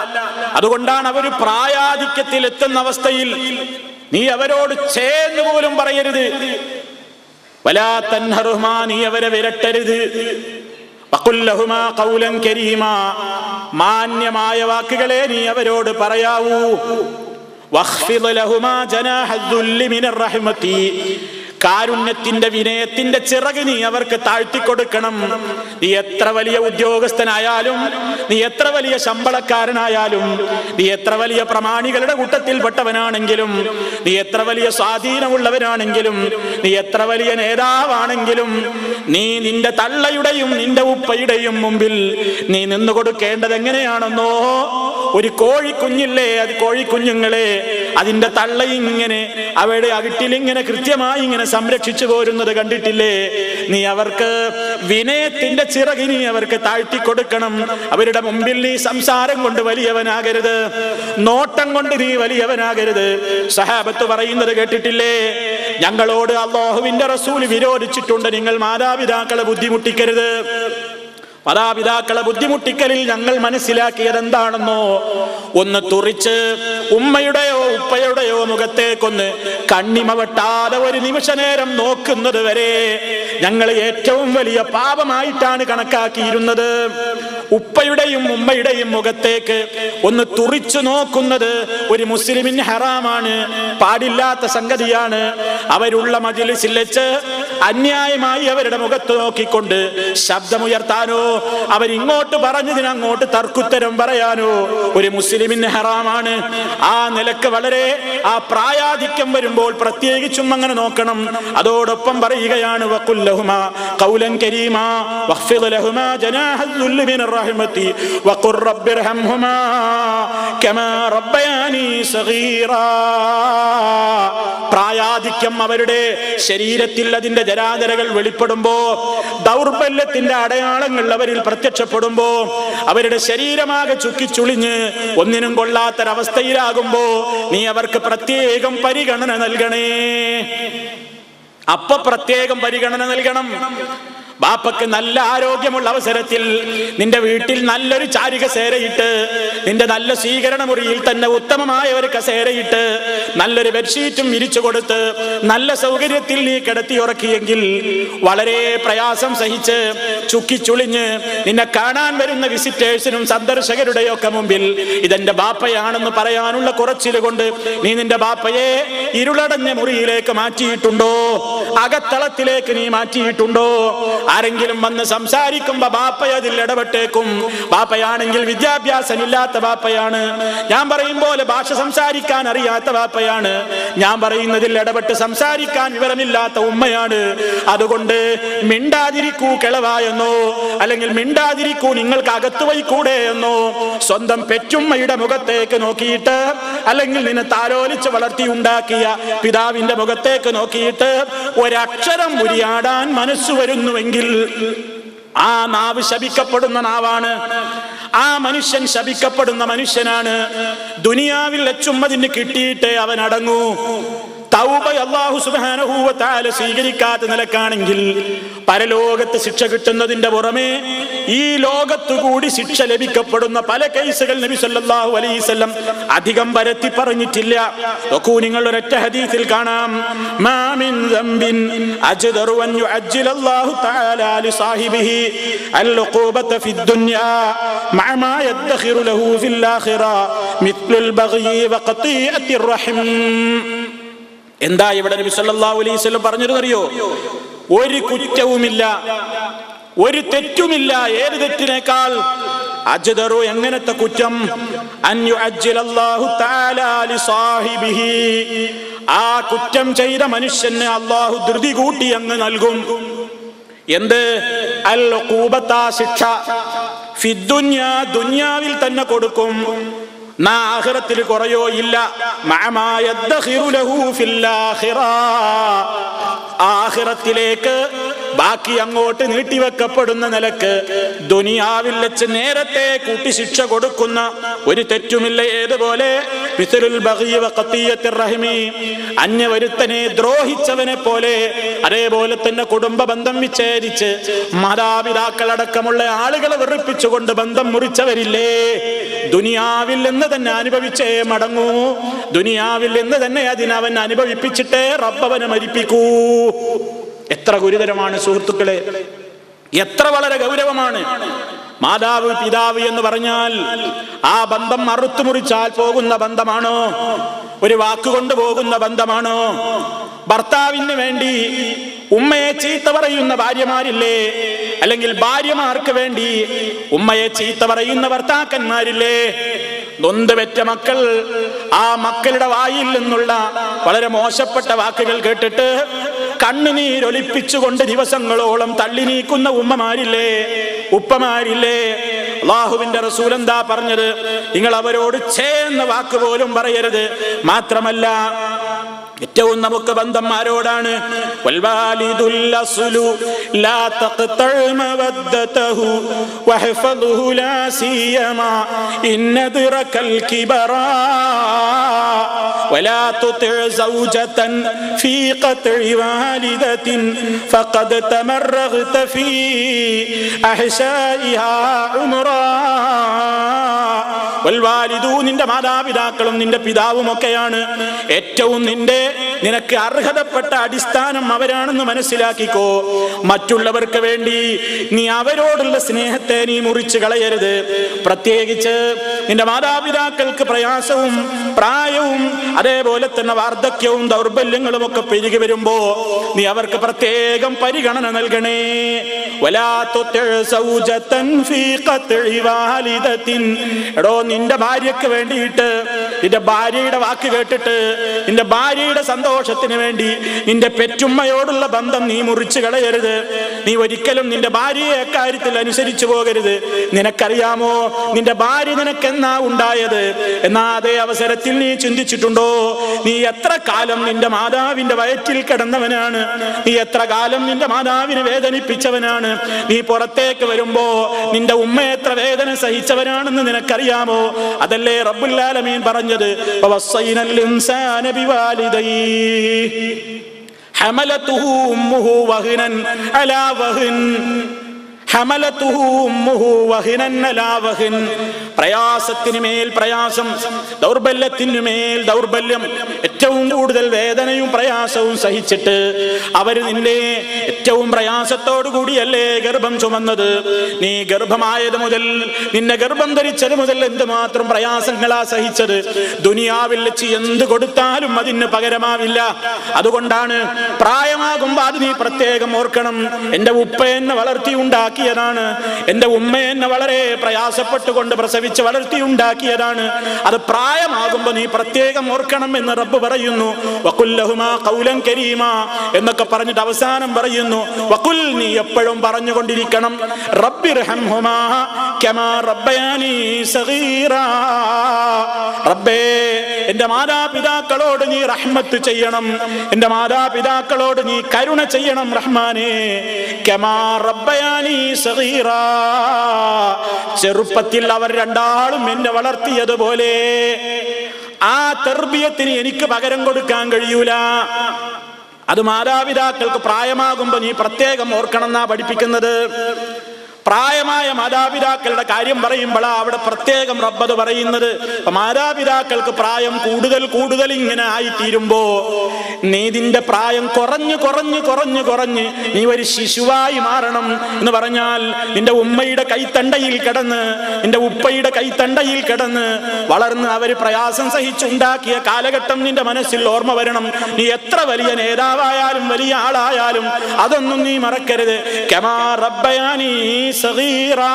അതുകൊണ്ടാണ് അവർ പ്രായാധിക്യത്തിൽ എത്തുന്ന അവസ്ഥയിൽ നീ അവരോട് ചേർന്ന് പോലും പറയരുത്. വലാ തൻഹറുമാ, നീ അവരെ വിരട്ടരുത്. വഖുൽ ലഹുമാ ഖൗലൻ കരീമാ, മാന്യമായ വാക്കുകളെ നീ അവരോട് പറയാവൂ. വഖ്ഫിദ് ലഹുമാ ജനാഹദ്ദുല്ലി മിനർ റഹ്മതി, കാരുണ്യത്തിന്റെ വിനയത്തിന്റെ ചിറക് നീ അവർക്ക് താഴ്ത്തിക്കൊടുക്കണം. നീ എത്ര വലിയ ഉദ്യോഗസ്ഥനായാലും, നീ എത്ര വലിയ ശമ്പളക്കാരനായാലും, നീ എത്ര വലിയ പ്രമാണികളുടെ കൂട്ടത്തിൽപ്പെട്ടവനാണെങ്കിലും, നീ എത്ര വലിയ സ്വാധീനമുള്ളവനാണെങ്കിലും, നീ എത്ര വലിയ നേതാവാണെങ്കിലും, നീ നിന്റെ തള്ളയുടെയും നിന്റെ ഉപ്പയുടെയും മുമ്പിൽ നീ നിന്നു കൊടുക്കേണ്ടത് എങ്ങനെയാണെന്നോ, ഒരു കോഴിക്കുഞ്ഞില്ലേ, അത് കോഴിക്കുഞ്ഞുങ്ങളെ അതിന്റെ തള്ളയിങ്ങനെ അവയുടെ അകിട്ടിലിങ്ങനെ കൃത്യമായി ഇങ്ങനെ സംരക്ഷിച്ചു പോരുന്നത് കണ്ടിട്ടില്ലേ? നീ അവർക്ക് വിനയത്തിന്റെ ചിറകി നീ അവർക്ക് താഴ്ത്തിക്കൊടുക്കണം. അവരുടെ മുമ്പിൽ നീ സംസാരം കൊണ്ട് വലിയവനാകരുത്, നോട്ടം കൊണ്ട് നീ വലിയവനാകരുത്. സഹാബത്ത് പറയുന്നത് കേട്ടിട്ടില്ലേ? ഞങ്ങളോട് അല്ലാഹുവിന്റെ റസൂൽ വിരോധിച്ചിട്ടുണ്ട്, നിങ്ങൾ മാതാപിതാക്കളെ ബുദ്ധിമുട്ടിക്കരുത്. മാതാപിതാക്കളെ ബുദ്ധിമുട്ടിക്കലിൽ ഞങ്ങൾ മനസ്സിലാക്കിയത് എന്താണെന്നോ, ഒന്ന് തുറിച്ച് ഉമ്മയുടെയോ ഉപ്പയുടെയോ മുഖത്തേക്കൊന്ന് കണ്ണിമ വെട്ടാതെ ഒരു നിമിഷ നേരം നോക്കുന്നത് വരെ ഞങ്ങൾ ഏറ്റവും വലിയ പാപമായിട്ടാണ് കണക്കാക്കിയിരുന്നത്. ഉപ്പയുടെയും ഉമ്മയുടെയും മുഖത്തേക്ക് ഒന്ന് തുറിച്ചു നോക്കുന്നത് ഒരു മുസ്ലിമിന് ഹറാമാണ്, പാടില്ലാത്ത സംഗതിയാണ്. അവരുള്ള മജ്‌ലിസിൽ വെച്ച് അന്യായമായി അവരുടെ മുഖത്ത് നോക്കിക്കൊണ്ട് ശബ്ദമുയർത്താനോ അവരിങ്ങോട്ട് പറഞ്ഞതിന് അങ്ങോട്ട് തർക്കുത്തരം പറയാനോ ഒരു മുസ്ലിമിന് ഹറാമാണ്. ആ നിലക്ക് വളരെ ആ പ്രായാധിക്യം വരുമ്പോൾ പ്രത്യേകിച്ചും അങ്ങനെ നോക്കണം. അതോടൊപ്പം പറയുകയാണ് വഖുൽ ലഹുമാ ഖൗലൻ കരീമാ വഖ്ഫിദ് ലഹുമാ ജനാഹദ്ദുല്ലി മിനർ റഹ്മതി വഖുർ റബ്ബിർഹംഹുമാ കമാ റബ്ബയാനി സഗീറാ. പ്രായാധിക്യം അവരുടെ ശരീരത്തിൽ അതിന്റെ ജരാതരകൾ വെളിപ്പെടുമ്പോ, ദൗർബല്യത്തിന്റെ അടയാളങ്ങൾ അവരിൽ പ്രത്യക്ഷപ്പെടുമ്പോ, അവരുടെ ശരീരമാകെ ചുക്കിച്ചുളിഞ്ഞ് ഒന്നിനും കൊള്ളാത്തൊരവസ്ഥയിലാകുമ്പോ നീ അവർക്ക് പ്രത്യേകം പരിഗണന നൽകണേ. അപ്പൊ പ്രത്യേകം പരിഗണന നൽകണം. ബാപ്പക്ക് നല്ല ആരോഗ്യമുള്ള അവസരത്തിൽ നിന്റെ വീട്ടിൽ നല്ലൊരു ചാരികസേരയിട്ട്, നിന്റെ നല്ല സ്വീകരണ മുറിയിൽ തന്നെ ഉത്തമമായ ഒരു കസേരയിട്ട്, നല്ലൊരു ബെഡ്ഷീറ്റും വിരിച്ചു കൊടുത്ത് നല്ല സൗകര്യത്തിൽ നീ കിടത്തി ഉറക്കിയെങ്കിൽ വളരെ പ്രയാസം സഹിച്ച് ചുക്കിച്ചുളിഞ്ഞ് നിന്നെ കാണാൻ വരുന്ന വിസിറ്റേഴ്സിനും സന്ദർശകരുടെയൊക്കെ മുമ്പിൽ ഇതെന്റെ ബാപ്പയാണെന്ന് പറയാനുള്ള കുറച്ചില് കൊണ്ട് നീ നിന്റെ ബാപ്പയെ ഇരുളടഞ്ഞ മുറിയിലേക്ക് മാറ്റിയിട്ടുണ്ടോ? അകത്തളത്തിലേക്ക് നീ മാറ്റിയിട്ടുണ്ടോ? ആരെങ്കിലും വന്ന് സംസാരിക്കുമ്പോ ബാപ്പ അതിൽ ഇടപെട്ടേക്കും. ബാപ്പയാണെങ്കിൽ വിദ്യാഭ്യാസം ഇല്ലാത്ത ബാപ്പയാണ്, ഞാൻ പറയും പോലെ ഭാഷ സംസാരിക്കാൻ അറിയാത്ത ബാപ്പയാണ്, ഞാൻ പറയുന്നതിൽ ഇടപെട്ട് സംസാരിക്കാൻ വിവരമില്ലാത്ത ഉമ്മയാണ്. അതുകൊണ്ട് മിണ്ടാതിരിക്കൂ കിളവായെന്നോ, അല്ലെങ്കിൽ മിണ്ടാതിരിക്കൂ നിങ്ങൾക്ക് അകത്തു വൈക്കൂടെ എന്നോ സ്വന്തം പെറ്റുമ്മയുടെ മുഖത്തേക്ക് നോക്കിയിട്ട്, അല്ലെങ്കിൽ നിന്നെ താലോലിച്ച് വളർത്തി ഉണ്ടാക്കിയ പിതാവിന്റെ മുഖത്തേക്ക് നോക്കിയിട്ട് ഒരക്ഷരം ഉരിയാടാൻ മനസ്സു വരുന്നുവെങ്കിൽ ആ നാവ് ശപിക്കപ്പെടുന്ന നാവാണ്. ആ മനുഷ്യൻ ശപിക്കപ്പെടുന്ന മനുഷ്യനാണ്. ദുനിയാവിൽ വെച്ചുമ്മതിന് കിട്ടിയിട്ടേ അവൻ അടങ്ങൂ. തൗബ അല്ലാഹു സുബ്ഹാനഹു വ തആല സ്വീകരിക്കാത്ത നിലക്കാണെങ്കിൽ പരലോകത്ത് ശിക്ഷ കിട്ടുന്നതിന്റെ പുറമെ ഈ ലോകത്തു കൂടി ശിക്ഷ ലഭിക്കപ്പെടുന്ന പല കേസുകൾ നബി സല്ലല്ലാഹു അലൈഹി വസല്ലം അധികം പരത്തി പറഞ്ഞിട്ടില്ല. നോക്കൂ, നിങ്ങൾ ഒരൊറ്റ ഹദീസിൽ കാണാം, മാ മിൻ ദംബിൻ അജ്ദറു അൻ യുഅജ്ജിലല്ലാഹു തആല ലി സാഹിബിഹി അൽഉഖൂബത ഫിദ് ദുനിയാ മഅ മാ യദ്ഖിറു ലഹു ഫിൽ ആഖിറ മിത്ലുൽ ബഗ്യി വ ഖതീഅത്തിർ റഹിം. എന്താ ഇവിടെ നബി സല്ലല്ലാഹു അലൈഹി വസല്ലം പറഞ്ഞിരുന്നറിയോ? ഒരു കുറ്റവുമില്ല, ഒരു തെറ്റുമില്ല. ഏത് തെറ്റിനേക്കാൾ? അജ്ദറു, എങ്ങനത്തെ കുറ്റം? അൻ യുഅജ്ജിലല്ലാഹു തആല ലി സാഹിബിഹി, ആ കുറ്റം ചെയ്ത മനുഷ്യന് അല്ലാഹു ധൃതി കൂട്ടി അങ്ങ് നൽകും. എന്ത്? അൽ ഉഖൂബത ശിക്ഷ ഫിദ്ദുന്യാ ദുനിയാവിൽ തന്നെ കൊടുക്കും. ആഖിറത്തിൽ കുറയോ ഇല്ല. മഅമാ യദ്ഖിറു ലഹു ഫിൽ ആഖിറ ആഖിറത്തിലേക്ക് ബാക്കി അങ്ങോട്ട് നീട്ടിവെക്കപ്പെടുന്ന നിലക്ക് ദുനിയാവിൽ വെച്ച് നേരത്തെ കൂട്ടി ശിക്ഷ കൊടുക്കുന്ന ഒരു തെറ്റുമില്ല. ഏതുപോലെ മിസ്ലുൽ ബഗി വ ഖതിയത്തിർ റഹിമി അന്യവരുത്തനെ ദ്രോഹിച്ചവനെ പോലെ, അതേപോലെ തന്നെ കുടുംബ ബന്ധം വിച്ഛേദിച്ച് മാതാപിതാക്കളടക്കമുള്ള ആളുകളെ വെറുപ്പിച്ചുകൊണ്ട് ബന്ധം മുറിച്ചവരില്ലേ, ദുനിയാവിൽ നിന്ന് തന്നെ അനുഭവിച്ചേ മടങ്ങൂ. ദുനിയാവിൽ നിന്ന് തന്നെ അതിനവൻ അനുഭവിപ്പിച്ചിട്ടേ റബ്ബവനെ മരിപ്പിക്കൂ. എത്ര ഗുരുതരമാണ് സുഹൃത്തുക്കളെ, എത്ര വളരെ ഗൗരവമാണ്. മാതാവ് പിതാവ് എന്ന് പറഞ്ഞാൽ ആ ബന്ധം അറുത്തുമുറിച്ചാൽ പോകുന്ന ബന്ധമാണോ? ഒരു വാക്കുകൊണ്ട് പോകുന്ന ബന്ധമാണോ? ഭർത്താവിന് വേണ്ടി ഉമ്മയെ ചീത്ത പറയുന്ന ഭാര്യമാരില്ലേ, അല്ലെങ്കിൽ ഭാര്യമാർക്ക് വേണ്ടി ഉമ്മയെ ചീത്ത പറയുന്ന ഭർത്താക്കന്മാരില്ലേ? നൊന്ത് പെറ്റ മക്കൾ ആ മക്കളുടെ വായിൽ നിന്നുള്ള വളരെ മോശപ്പെട്ട വാക്കുകൾ കേട്ടിട്ട് കണ്ണുനീരൊലിപ്പിച്ചുകൊണ്ട് ദിവസങ്ങളോളം തള്ളി നീക്കുന്ന ഉമ്മമാരില്ലേ, ഉപ്പമാരില്ലേ? അല്ലാഹുവിന്റെ റസൂൽ എന്താ പറഞ്ഞത്? നിങ്ങൾ അവരോട് ചേർന്ന വാക്ക് പോലും പറയരുത്. മാത്രമല്ല ഏറ്റവും നമുക്ക് ബന്ധം ആരോടാണ്? വൽവാലിദുൽ അസ്ലു ലാ തഖ്തഉ മവദ്ദതഹു വഹ്ഫദ്ഹു ലാ സിയമാ ഇന്നദ്റകൽ കിബറാ വലാ തുതിഉ സൗജതൻ ഫീ ഖത്ഇ വാലിദത്തിൻ ഫഖദ് തമറഗ്ത ഫീ അഹ്ശാഇഹാ ഉംറാ. വൽവാലിദു നിന്റെ മാതാപിതാക്കളും നിന്റെ പിതാവും ഒക്കെയാണ് ഏറ്റവും നിനക്ക് അർഹതപ്പെട്ട അടിസ്ഥാനം അവരാണെന്ന് മനസ്സിലാക്കിക്കോ. മറ്റുള്ളവർക്ക് വേണ്ടി നീ അവരോടുള്ള സ്നേഹത്തെ നീ മുറിച്ചു കളയരുത്. പ്രത്യേകിച്ച് നിന്റെ മാതാപിതാക്കൾക്ക് പ്രയാസവും പ്രായവും അതേപോലെ തന്നെ വാർദ്ധക്യവും ദൗർബല്യങ്ങളും ഒക്കെ പെരുകി വരുമ്പോ നീ അവർക്ക് പ്രത്യേകം പരിഗണന നൽകണേ. വലാ തുതിഉ സൗജതൻ ഫീ ഖത്ഇ വാലിദത്തിൻ. എടോ നിന്റെ ഭാര്യക്ക് വേണ്ടിയിട്ട്, നിന്റെ ഭാര്യയുടെ വാക്ക് കേട്ടിട്ട്, നിന്റെ ഭാര്യയുടെ സന്തോഷത്തിന് വേണ്ടി നിന്റെ പെറ്റുമ്മയോടുള്ള ബന്ധം നീ മുറിച്ചു കളയരുത്. നീ ഒരിക്കലും നിന്റെ ഭാര്യയെ അക്കാര്യത്തിൽ അനുസരിച്ചു പോകരുത്. നിനക്കറിയാമോ നിന്റെ ഭാര്യ നിനക്കെന്നാ ഉണ്ടായത്? എന്നാ അതേ അവസരത്തിൽ നീ ചിന്തിച്ചിട്ടുണ്ടോ? നീ എത്ര കാലം നിന്റെ മാതാവിന്റെ വയറ്റിൽ കിടന്നവനാണ്? നീ എത്ര കാലം നിന്റെ മാതാവിനെ വേദനിപ്പിച്ചവനാണ്? നീ പുറത്തേക്ക് വരുമ്പോ നിന്റെ ഉമ്മ എത്ര വേദന സഹിച്ചവനാണെന്ന് നിനക്കറിയാമോ? അതല്ലേ റബ്ബുൽ ആലമീൻ പറഞ്ഞത്? വവസ്സൈനൽ ഇൻസാന ബിവാലിദൈഹി ഹമലതുഹു ഉമ്മുഹു വഹ്നൻ അലാ വഹ്ൻ ഹമലതുഹു ഉമ്മുഹു വഹ്നൻ അലാ വഹ്ൻ. പ്രയാസത്തിന് മേൽ പ്രയാസം, ദൗർബല്യത്തിന് മേൽ ദൗർബല്യം, ഏറ്റവും കൂടുതൽ വേദനയും പ്രയാസവും സഹിച്ചിട്ട് അവർ നിന്നെ ഏറ്റവും പ്രയാസത്തോടു കൂടിയല്ലേ ഗർഭം ചുമന്നത്? നീ ഗർഭമായത് മുതൽ, നിന്നെ ഗർഭം ധരിച്ചത് മുതൽ എന്തുമാത്രം പ്രയാസങ്ങളാ സഹിച്ചത്. ദുനിയാവിൽ വെച്ച് എന്ത് കൊടുത്താലും അതിന് പകരമാവില്ല. അതുകൊണ്ടാണ് പ്രായമാകുമ്പോ അത് നീ പ്രത്യേകം ഓർക്കണം. എന്റെ ഉപ്പ എന്നെ വളർത്തി ഉണ്ടാക്കിയതാണ്, എന്റെ ഉമ്മ എന്നെ വളരെ പ്രയാസപ്പെട്ടുകൊണ്ട് പ്രസവിച്ച് വളർത്തി ഉണ്ടാക്കിയതാണ്. അത് പ്രായമാകുമ്പോ നീ പ്രത്യേകം ഓർക്കണം എന്ന് റബ്ബ് പറയുന്നു. വഖുൽ ലഹുമാ ഖൗലൻ കരീമാ എന്നൊക്കെ പറഞ്ഞിട്ട് അവസാനം പറയുന്നു വഖുൽ, നീ എപ്പോഴും പറഞ്ഞുകൊണ്ടിരിക്കണം റബ്ബിർഹംഹുമാ കമാ റബ്ബയാനി സഗീറാ. റബ്ബേ എന്റെ മാതാപിതാക്കളോട് നീ റഹ്മത്ത് ചെയ്യണം, എന്റെ മാതാപിതാക്കളോട് നീ കരുണ ചെയ്യണം റഹ്മാനേ. കമാ റബ്ബയാനി സഗീറാ, ചെറുപ്പത്തിൽ അവർ രണ്ടാളും എന്നെ വളർത്തിയതുപോലെ. ആ തർബിയത്തിന് എനിക്ക് പകരം കൊടുക്കാൻ കഴിയൂല. അത് മാതാപിതാക്കൾക്ക് പ്രായമാകുമ്പോ നീ പ്രത്യേകം ഓർക്കണം എന്നാ പഠിപ്പിക്കുന്നത്. പ്രായമായ മാതാപിതാക്കളുടെ കാര്യം പറയുമ്പോഴാ അവിടെ പ്രത്യേകം റബ്ബത് പറയുന്നത്. മാതാപിതാക്കൾക്ക് പ്രായം കൂടുതൽ കൂടുതൽ ഇങ്ങനെ ആയിത്തീരുമ്പോ നീ നിന്റെ പ്രായം കുറഞ്ഞ് കുറഞ്ഞ് കുറഞ്ഞ് കുറഞ്ഞ് നീ ഒരു ശിശുവായി മാറണം എന്ന് പറഞ്ഞാൽ നിന്റെ ഉമ്മയുടെ കൈത്തണ്ടയിൽ കിടന്ന്, നിന്റെ ഉപ്പയുടെ കൈത്തണ്ടയിൽ കിടന്ന് വളർന്ന് അവര് പ്രയാസം സഹിച്ചുണ്ടാക്കിയ കാലഘട്ടം നിന്റെ മനസ്സിൽ ഓർമ്മ വരണം. നീ എത്ര വലിയ നേതാവായാലും വലിയ ആളായാലും അതൊന്നും നീ മറക്കരുത്. കമാ റബ്ബയാനി സഗീറാ,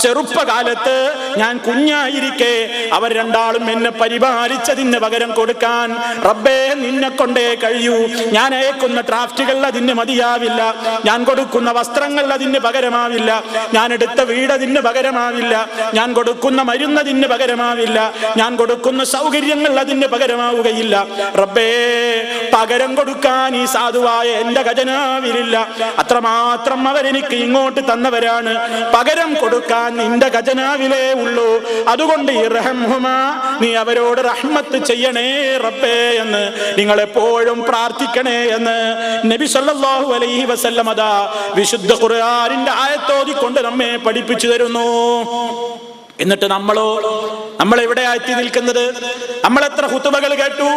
ചെറുപ്പകാലത്ത് ഞാൻ കുഞ്ഞായിരിക്കെ അവർ രണ്ടാളും എന്നെ പരിപാലിച്ചതിന് പകരം കൊടുക്കാൻ റബ്ബേ നിന്നെ കൊണ്ടേ കഴിയൂ. ഞാൻ അയക്കുന്ന ഡ്രാഫ്റ്റുകൾ അതിന് മതിയാവില്ല, ഞാൻ കൊടുക്കുന്ന വസ്ത്രങ്ങൾ അതിന് പകരമാവില്ല, ഞാൻ എടുത്ത വീട് അതിന് പകരമാവില്ല, ഞാൻ കൊടുക്കുന്ന മരുന്ന് അതിന് പകരമാവില്ല, ഞാൻ കൊടുക്കുന്ന സൗകര്യങ്ങൾ അതിന് പകരമാവുകയില്ല. റബ്ബേ പകരം കൊടുക്കാൻ ഈ സാധുവായ എന്റെ ഖജനാവിലില്ല. അത്രമാത്രം അവരെനിക്ക് ഇങ്ങോട്ട് തന്നവരാണ്. പകരം കൊടുക്കാൻ നിന്റെ ഖജനാവിലേ ഉള്ളൂ. അതുകൊണ്ട് നീ അവരോട് റഹ്മത്ത് ചെയ്യണേ റബ്ബേ എന്ന് നിങ്ങൾ എപ്പോഴും പ്രാർത്ഥിക്കണേ എന്ന് നബി സല്ലല്ലാഹു അലൈഹി വസല്ലം അതാ വിശുദ്ധ ഖുർആനിന്റെ ആയത്തോതിക്കൊണ്ട് നമ്മെ പഠിപ്പിച്ചു തരുന്നു. എന്നിട്ട് നമ്മൾ എവിടെയാ എത്തി നിൽക്കുന്നത്? നമ്മൾ എത്ര ഖുതുബകൾ കേട്ടു,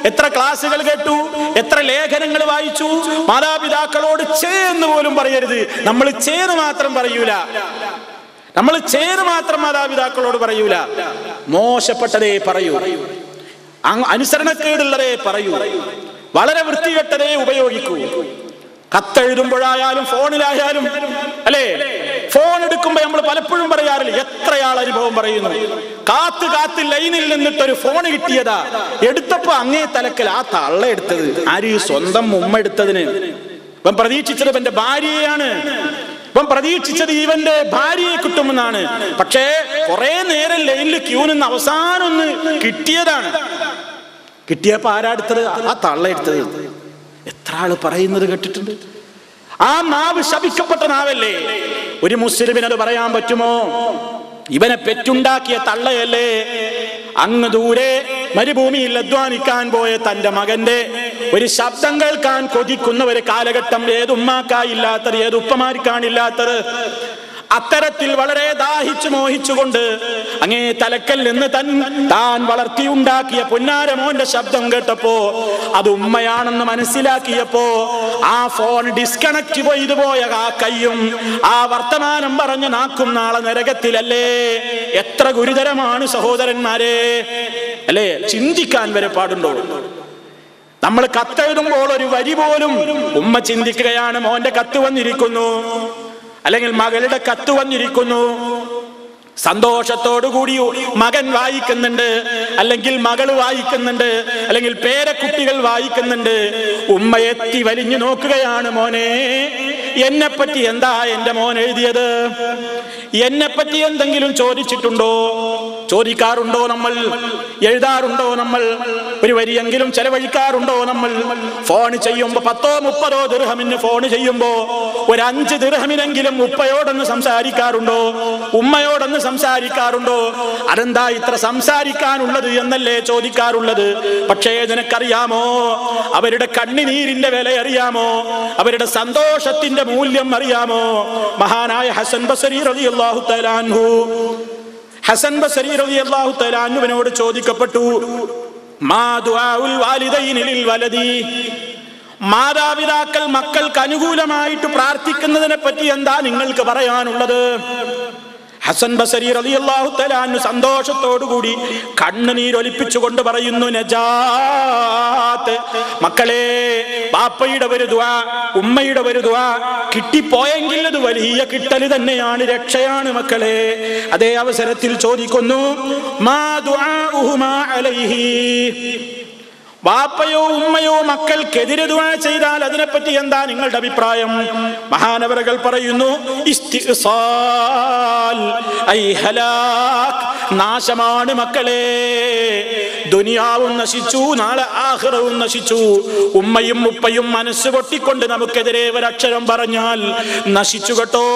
എത്ര ക്ലാസുകൾ കേട്ടു, എത്ര ലേഖനങ്ങൾ വായിച്ചു. മാതാപിതാക്കളോട് ചേർന്ന് പോലും പറയരുത്. നമ്മൾ ചേർന്ന് മാത്രം പറയൂല, നമ്മൾ ചേർന്ന് മാത്രം മാതാപിതാക്കളോട് പറയൂല. മോശപ്പെട്ടതേ പറയൂ, അനുസരണക്കേടുള്ളതേ പറയൂ, വളരെ വൃത്തികെട്ടതേ ഉപയോഗിക്കൂ. കത്തെഴുതുമ്പോഴായാലും ഫോണിലായാലും അല്ലേ, ഫോൺ എടുക്കുമ്പോ നമ്മൾ പലപ്പോഴും പറയാറില്ല. എത്രയാൾ അനുഭവം പറയുന്നു. കാത്ത് ലൈനിൽ നിന്നിട്ടൊരു ഫോൺ കിട്ടിയതാ, എടുത്തപ്പോ അങ്ങേ തലക്കൽ ആ തള്ള എടുത്തത് ആര്? സ്വന്തം ഉമ്മ എടുത്തതിന്. ഇവൻ പ്രതീക്ഷിച്ചത് ഇവന്റെ ഭാര്യയാണ്, ഇവൻ പ്രതീക്ഷിച്ചത് ഇവന്റെ ഭാര്യയെ കിട്ടുമെന്നാണ്. പക്ഷേ കുറെ നേരം ലൈനിൽ ക്യൂ നിന്ന് അവസാനം ഒന്ന് കിട്ടിയതാണ്. കിട്ടിയപ്പോ ആരാടുത്തത്? ആ തള്ള എടുത്തത്. എത്ര ആള് പറയുന്നത് കേട്ടിട്ടുണ്ട്. ആ നാവ് ശപിക്കപ്പെട്ട നാവല്ലേ? ഒരു മുസ്ലിമിന് അത് പറയാൻ പറ്റുമോ? ഇവനെ പെറ്റുണ്ടാക്കിയ തള്ളയല്ലേ അങ്ങ് ദൂരെ മരുഭൂമിയിൽ അധ്വാനിക്കാൻ പോയ തന്റെ മകന്റെ ഒരു ശബ്ദം കേൾക്കാൻ കൊതിക്കുന്ന ഒരു കാലഘട്ടം ഏതുമ്മാക്കായില്ലാത്തത്, ഏതുപ്പമാർക്കാണില്ലാത്തത്. അത്തരത്തിൽ വളരെ ദാഹിച്ചു മോഹിച്ചുകൊണ്ട് അങ്ങേ തലക്കൽ നിന്ന് താൻ വളർത്തിയുണ്ടാക്കിയ പൊന്നാരമോന്റെ ശബ്ദം കേട്ടപ്പോ അത് ഉമ്മയാണെന്ന് മനസ്സിലാക്കിയപ്പോ ആ ഫോൺ ഡിസ്കണക്ട് ചെയ്തു പോയ ആ കയ്യും ആ വർത്തമാനം പറഞ്ഞ നാക്കും നാളെ നരകത്തിലല്ലേ? എത്ര ഗുരുതരമാണ് സഹോദരന്മാരെ, അല്ലേ? ചിന്തിക്കാൻ വരെ പാടുണ്ടോ? നമ്മൾ കത്തെഴുതുമ്പോൾ ഒരു വരി പോലും ഉമ്മ ചിന്തിക്കുകയാണ്. മോന്റെ കത്ത് വന്നിരിക്കുന്നു, അല്ലെങ്കിൽ മകളുടെ കത്ത് വന്നിരിക്കുന്നു. സന്തോഷത്തോടുകൂടി മകൻ വായിക്കുന്നുണ്ട്, അല്ലെങ്കിൽ മകള് വായിക്കുന്നുണ്ട്, അല്ലെങ്കിൽ പേരക്കുട്ടികൾ വായിക്കുന്നുണ്ട്. ഉമ്മ എത്തി വലിഞ്ഞു നോക്കുകയാണ്. മോനെ, എന്നെപ്പറ്റി എന്താ എന്റെ മോൻ എഴുതിയത്? എന്നെപ്പറ്റി എന്തെങ്കിലും ചോദിച്ചിട്ടുണ്ടോ? ചോദിക്കാറുണ്ടോ? നമ്മൾ എഴുതാറുണ്ടോ? നമ്മൾ ഒരു വരിയെങ്കിലും ചെലവഴിക്കാറുണ്ടോ? നമ്മൾ ഫോൺ ചെയ്യുമ്പോ 10-30 ദിർഹമിന് ഫോൺ ചെയ്യുമ്പോ ഒരു 5 ദിർഹമിനെങ്കിലും ഉപ്പയോടൊന്ന് സംസാരിക്കാറുണ്ടോ? ഉമ്മയോടൊന്ന് സംസാരിക്കാറുണ്ടോ? അതെന്താ ഇത്ര സംസാരിക്കാനുള്ളത് എന്നല്ലേ ചോദിക്കാറുള്ളത്. പക്ഷേ നിനക്കറിയാമോ, അവരുടെ കണ്ണുനീരിന്റെ വില അറിയാമോ? അവരുടെ സന്തോഷത്തിന്റെ മൂല്യം അറിയാമോ? മഹാനായ ഹസൻ ബസരി റളിയല്ലാഹു തആല അൻഹു, ഹസൻ ബസരി റളിയല്ലാഹു തആല അൻഹുവിനോട് ചോദിക്കപ്പെട്ടു, മാ ദുആഉൽ വാലിദൈനി ലിൽ വലദി, മാതാപിതാക്കൾ മക്കൾക്ക് അനുകൂലമായിട്ട് പ്രാർത്ഥിക്കുന്നതിനെ പറ്റി എന്താ നിങ്ങൾക്ക് പറയാനുള്ളത്? ഹസൻ ബസരി റളിയല്ലാഹു തആല അൻഹു സന്തോഷത്തോടുകൂടി കണ്ണുനീരൊലിപ്പിച്ചുകൊണ്ട് പറയുന്നു, നജാത്ത്, മക്കളെ, ബാപ്പയുടെ ഒരു ദുആ, ഉമ്മയുടെ ഒരു ദുആ കിട്ടിപ്പോയെങ്കിൽ അത് വലിയ കിട്ടൽ തന്നെയാണ്, രക്ഷയാണ് മക്കളെ. അതേ അവസരത്തിൽ ചോദിക്കുന്നു, മാ ദുആഉഹുമാ അലൈഹി, ബാപ്പയോ ഉമ്മയോ മക്കൾക്കെതിരെ ദുആ ചെയ്താൽ അതിനെപ്പറ്റി എന്താ നിങ്ങളുടെ അഭിപ്രായം? മഹാനവറുകൾ പറയുന്നു, ഇസ്തിസാൽ ഐ ഹലാക്ക്, നാശമാണ് മക്കളെ. ദുനിയാവും നശിച്ചു, നാളെ ആഖിറവും നശിച്ചു. ഉമ്മയും ഉപ്പയും മനസ്സ് പൊട്ടിക്കൊണ്ട് നമുക്കെതിരെ ഒരക്ഷരം പറഞ്ഞാൽ നശിച്ചു കേട്ടോ,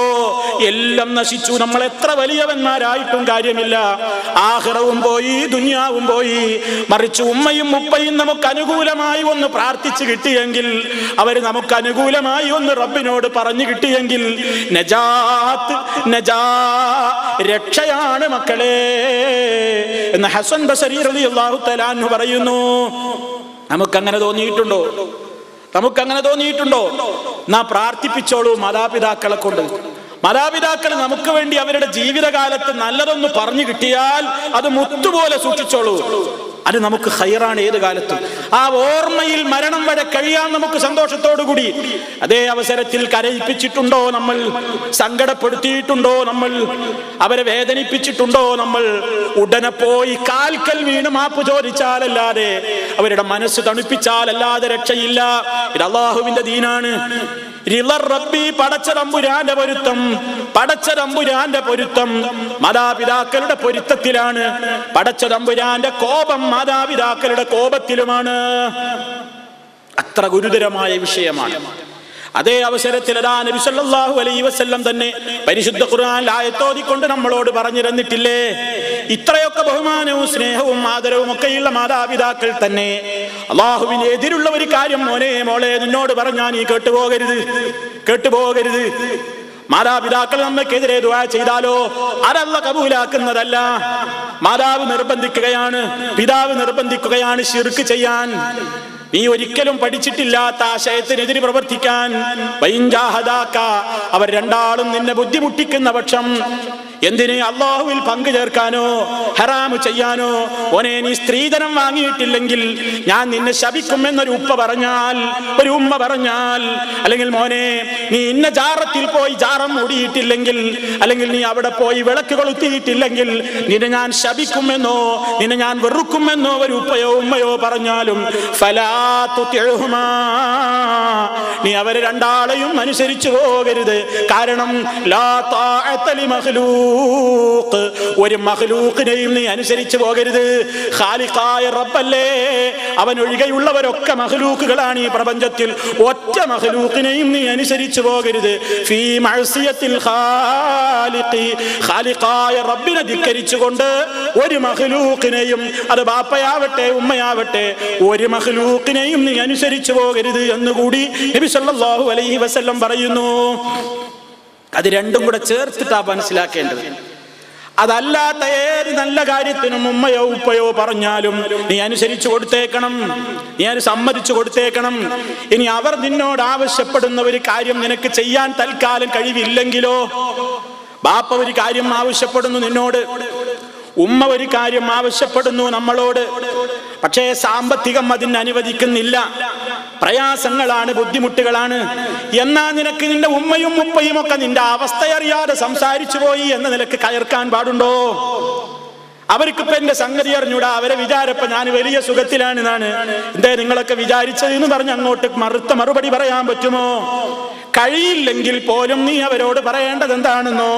എല്ലാം നശിച്ചു. നമ്മൾ എത്ര വലിയവന്മാരായിട്ടും കാര്യമില്ല, ആഖിറവും പോയി, ദുനിയാവും പോയി. മറിച്ച് ഉമ്മയും ഉപ്പയും നമുക്ക് അനുകൂലമായി ഒന്ന് പ്രാർത്ഥിച്ചു കിട്ടിയെങ്കിൽ, അവർ നമുക്ക് അനുകൂലമായി ഒന്ന് റബ്ബിനോട് പറഞ്ഞു കിട്ടിയെങ്കിൽ നജാത്ത്, രക്ഷയാണ് മക്കളെ എന്ന് ഹസൻ ബസരി റളിയല്ലാഹു തആല അൻഹു പറയുന്നു. നമുക്കങ്ങനെ തോന്നിയിട്ടുണ്ടോ? നമുക്കങ്ങനെ തോന്നിയിട്ടുണ്ടോ? നാ പ്രാർത്ഥിപ്പിച്ചോളൂ മാതാപിതാക്കളെ കൊണ്ട്. മാതാപിതാക്കൾ നമുക്ക് വേണ്ടി അവരുടെ ജീവിതകാലത്ത് നല്ലതൊന്ന് പറഞ്ഞു കിട്ടിയാൽ അത് മുത്തുപോലെ സൂക്ഷിച്ചോളൂ. അത് നമുക്ക് ഖൈറാണ് ഏത് കാലത്തും. ആ ഓർമ്മയിൽ മരണം വരെ കഴിയാൻ നമുക്ക് സന്തോഷത്തോടുകൂടി. അതേ അവസരത്തിൽ കരയിപ്പിച്ചിട്ടുണ്ടോ നമ്മൾ? സങ്കടപ്പെടുത്തിയിട്ടുണ്ടോ നമ്മൾ? അവരെ വേദനിപ്പിച്ചിട്ടുണ്ടോ നമ്മൾ? ഉടനെ പോയി കാൽക്കൽ വീണ് മാപ്പ് ചോദിച്ചാലല്ലാതെ, അവരുടെ മനസ്സ് തണുപ്പിച്ചാലല്ലാതെ രക്ഷയില്ല. ഇത് അള്ളാഹുവിന്റെ ദീനാണ്. റബ്ബി, പടച്ച തമ്പുരാന്റെ പൊരുത്തം, പടച്ച തമ്പുരാന്റെ പൊരുത്തം മാതാപിതാക്കളുടെ പൊരുത്തത്തിലാണ്. പടച്ച തമ്പുരാന്റെ കോപം മാതാപിതാക്കളുടെ കോപത്തിലുമാണ്. അത്ര ഗുരുതരമായ വിഷയമാണ്. അതേ അവസരത്തിൽ അതാ നബി സല്ലല്ലാഹു അലൈഹി വസല്ലം തന്നെ പരിശുദ്ധ ഖുർആനിൽ ആയത്തോതിക്കൊണ്ട് നമ്മളോട് പറഞ്ഞു തന്നിട്ടില്ലേ, ഇത്രയൊക്കെ ബഹുമാനവും സ്നേഹവും ആദരവും ഒക്കെയുള്ള മാതാപിതാക്കൾ തന്നെ അള്ളാഹുവിന് എതിരുള്ള ഒരു കാര്യം മോനെ മോളെ നിന്നോട് പറഞ്ഞാൽ നീ കേട്ടുപോകരുത്. മാതാപിതാക്കൾ നമ്മക്കെതിരെ ദുആ ചെയ്താലോ അതല്ല കബൂലാക്കുന്നതല്ല. മാതാവ് നിർബന്ധിക്കുകയാണ്, പിതാവ് നിർബന്ധിക്കുകയാണ് ശിർക്ക് ചെയ്യാൻ. നീ ഒരിക്കലും പഠിച്ചിട്ടില്ലാത്ത ആശയത്തിനെതിരെ പ്രവർത്തിക്കാൻ. അവർ രണ്ടാളും നിന്നെ ബുദ്ധിമുട്ടിക്കുന്ന പക്ഷം എന്തിന്? അള്ളാഹുവിൽ പങ്കു ചേർക്കാനോ ഹറാമ് ചെയ്യാനോ. ഓനെ നീ സ്ത്രീധനം വാങ്ങിയിട്ടില്ലെങ്കിൽ ഞാൻ നിന്നെ ശപിക്കുമെന്നൊരു ഉമ്മ പറഞ്ഞാൽ, അല്ലെങ്കിൽ മോനെ നീ ഇന്ന ജാറത്തിൽ പോയി ജാറം മൂടിയിട്ടില്ലെങ്കിൽ, അല്ലെങ്കിൽ നീ അവിടെ പോയി വിളക്ക് കൊളുത്തിയിട്ടില്ലെങ്കിൽ നിന്നെ ഞാൻ ശപിക്കുമെന്നോ നിന്നെ ഞാൻ വെറുക്കുമെന്നോ ഒരു ഉപ്പയോ ഉമ്മയോ പറഞ്ഞാലും നീ അവരെ രണ്ടാളെയും അനുസരിച്ചു പോകരുത്. കാരണം ഒരു മഖ്ലൂഖിനെയും നീ അനുസരിച്ചു പോകരുത്. ഖാലിഖായ റബ്ബല്ലേ, അവൻ ഒഴികെയുള്ളവരൊക്കെ മഖ്ലൂഖുകളാണ് ഈ പ്രപഞ്ചത്തിൽ. ഒറ്റ മഖ്ലൂഖിനെയും നീ അനുസരിച്ചു പോകരുത്. ഫീ മഅസിയത്തിൽ ഖാലിഖി, ഖാലിഖായ റബ്ബിനെ ധിക്കരിച്ചുകൊണ്ട് ഒരു മഖ്ലൂഖിനെയും, അത് ബാപ്പയാവട്ടെ ഉമ്മയാവട്ടെ, ഒരു മഖ്ലൂഖിനെയും നീ അനുസരിച്ചു പോകരുത് എന്നുകൂടി നബി സല്ലല്ലാഹു അലൈഹി വസല്ലം പറയുന്നു. അത് രണ്ടും കൂടെ ചേർത്തിട്ടാ മനസ്സിലാക്കേണ്ടത്. അതല്ലാത്ത ഏത് നല്ല കാര്യത്തിനും ഉമ്മയോ ഉപ്പയോ പറഞ്ഞാലും നീ അനുസരിച്ചു കൊടുത്തേക്കണം, നീ അത് സമ്മതിച്ചു കൊടുത്തേക്കണം. ഇനി അവർ നിന്നോട് ആവശ്യപ്പെടുന്ന ഒരു കാര്യം നിനക്ക് ചെയ്യാൻ തൽക്കാലം കഴിവില്ലെങ്കിലോ, ബാപ്പ ഒരു കാര്യം ആവശ്യപ്പെടുന്നു നിന്നോട്, ഉമ്മ ഒരു കാര്യം ആവശ്യപ്പെടുന്നു നമ്മളോട്, പക്ഷേ സാമ്പത്തികം അതിന് അനുവദിക്കുന്നില്ല, പ്രയാസങ്ങളാണ്, ബുദ്ധിമുട്ടുകളാണ്. എന്നാ നിനക്ക് നിന്റെ ഉമ്മയും ഉപ്പയും ഒക്കെ നിന്റെ അവസ്ഥയറിയാതെ സംസാരിച്ചു പോയി എന്ന നിലക്ക് കയർക്കാൻ പാടുണ്ടോ? അവർക്കിപ്പോ എന്റെ സംഗതി അറിഞ്ഞൂടാ, അവരെ വിചാരപ്പ ഞാൻ വലിയ സുഖത്തിലാണെന്നാണ്. എന്തേ നിങ്ങളൊക്കെ വിചാരിച്ചത് എന്ന് പറഞ്ഞ് അങ്ങോട്ട് മറുപടി പറയാൻ പറ്റുമോ? കഴിയില്ലെങ്കിൽ പോലും നീ അവരോട് പറയേണ്ടത് എന്താണെന്നോ,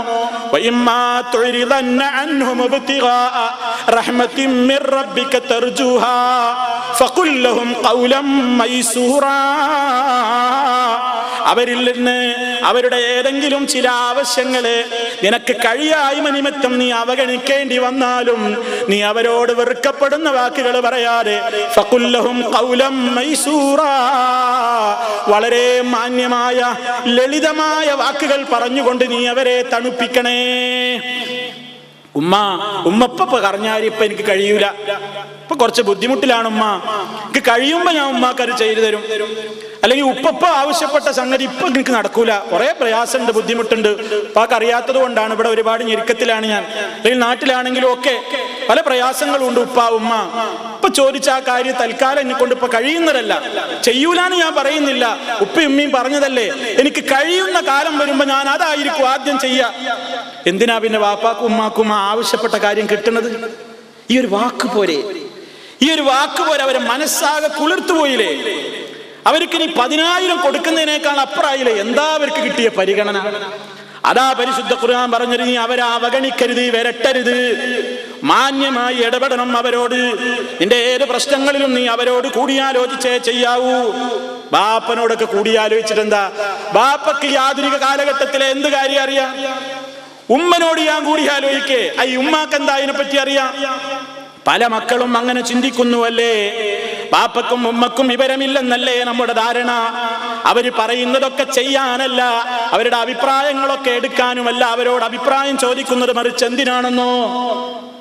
അവരിൽ നിന്ന് അവരുടെ ഏതെങ്കിലും ചില ആവശ്യങ്ങള് നിനക്ക് കഴിയായ്മ നിമിത്തം നീ അവഗണിക്കേണ്ടി വന്നാലും നീ അവരോട് വെറുക്കപ്പെടുന്ന വാക്കുകൾ പറയാതെ ഫഖുല്ലഹും ഖൗലം മൈസൂറാ, വളരെ മാന്യമായ ലളിതമായ വാക്കുകൾ പറഞ്ഞുകൊണ്ട് നീ അവരെ തണുപ്പിക്കണേ. ഉമ്മപ്പ പറഞ്ഞാൽ ഇപ്പൊ എനിക്ക് കഴിയൂല, ഇപ്പൊ കുറച്ച് ബുദ്ധിമുട്ടിലാണ് ഉമ്മ, എനിക്ക് കഴിയുമ്പോ ഞാൻ ഉമ്മാക്കത് ചെയ്തു തരും. അല്ലെങ്കിൽ ഉപ്പപ്പ ആവശ്യപ്പെട്ട സംഗതി ഇപ്പൊ എനിക്ക് നടക്കൂല, കുറെ പ്രയാസമുണ്ട്, ബുദ്ധിമുട്ടുണ്ട്, ഉപ്പാക്ക് അറിയാത്തത് കൊണ്ടാണ്, ഇവിടെ ഒരുപാട് ഞെരുക്കത്തിലാണ് ഞാൻ, അല്ലെങ്കിൽ നാട്ടിലാണെങ്കിലും ഒക്കെ പല പ്രയാസങ്ങളും ഉണ്ട്. ഉപ്പ ഉമ്മ ഇപ്പൊ ചോദിച്ച ആ കാര്യം തൽക്കാലം എന്നെ കൊണ്ട് ഇപ്പൊ കഴിയുന്നതല്ല, ചെയ്യൂലാന്ന് ഞാൻ പറയുന്നില്ല, ഉപ്പയും ഉമ്മയും പറഞ്ഞതല്ലേ, എനിക്ക് കഴിയുന്ന കാലം വരുമ്പോ ഞാൻ അതായിരിക്കും ആദ്യം ചെയ്യാ. എന്തിനാ പിന്നെ വാപ്പാക്കും ഉമ്മാക്കും ആവശ്യപ്പെട്ട കാര്യം കിട്ടുന്നത്? ഈ ഒരു വാക്ക് പോരെ അവരെ മനസ്സാകെ കുളിർത്തുപോയില്ലേ? അവർക്ക് ഇനി 10,000 കൊടുക്കുന്നതിനേക്കാൾ അപ്പുറായില്ലേ? എന്താ അവർക്ക് കിട്ടിയ പരിഗണന? അതാ പരിശുദ്ധ ഖുർആൻ പറഞ്ഞത്, നീ അവരെ അവഗണിക്കരുത്, വിരട്ടരുത്, മാന്യമായി ഇടപെടണം അവരോട്. നിന്റെ ഏത് പ്രശ്നങ്ങളിലും നീ അവരോട് കൂടിയാലോചിച്ചേ ചെയ്യാവൂ. ബാപ്പനോടൊക്കെ കൂടിയാലോചിച്ചിട്ടെന്താ? ബാപ്പക്ക് ഈ ആധുനിക കാലഘട്ടത്തിലെ എന്ത് കാര്യം അറിയാം? ഉമ്മനോട് ഞാൻ കൂടിയാലോചിക്കേ, ഈ ഉമ്മാക്ക് എന്താ അതിനെപ്പറ്റി അറിയാം? പല മക്കളും അങ്ങനെ ചിന്തിക്കുന്നുവല്ലേ? ബാപ്പക്കും ഉമ്മക്കും വിവരമില്ലെന്നല്ലേ നമ്മുടെ ധാരണ? അവര് പറയുന്നതൊക്കെ ചെയ്യാനല്ല, അവരുടെ അഭിപ്രായങ്ങളൊക്കെ എടുക്കാനുമല്ല അവരോട് അഭിപ്രായം ചോദിക്കുന്നത്, മറിച്ച് എന്തിനാണെന്നോ,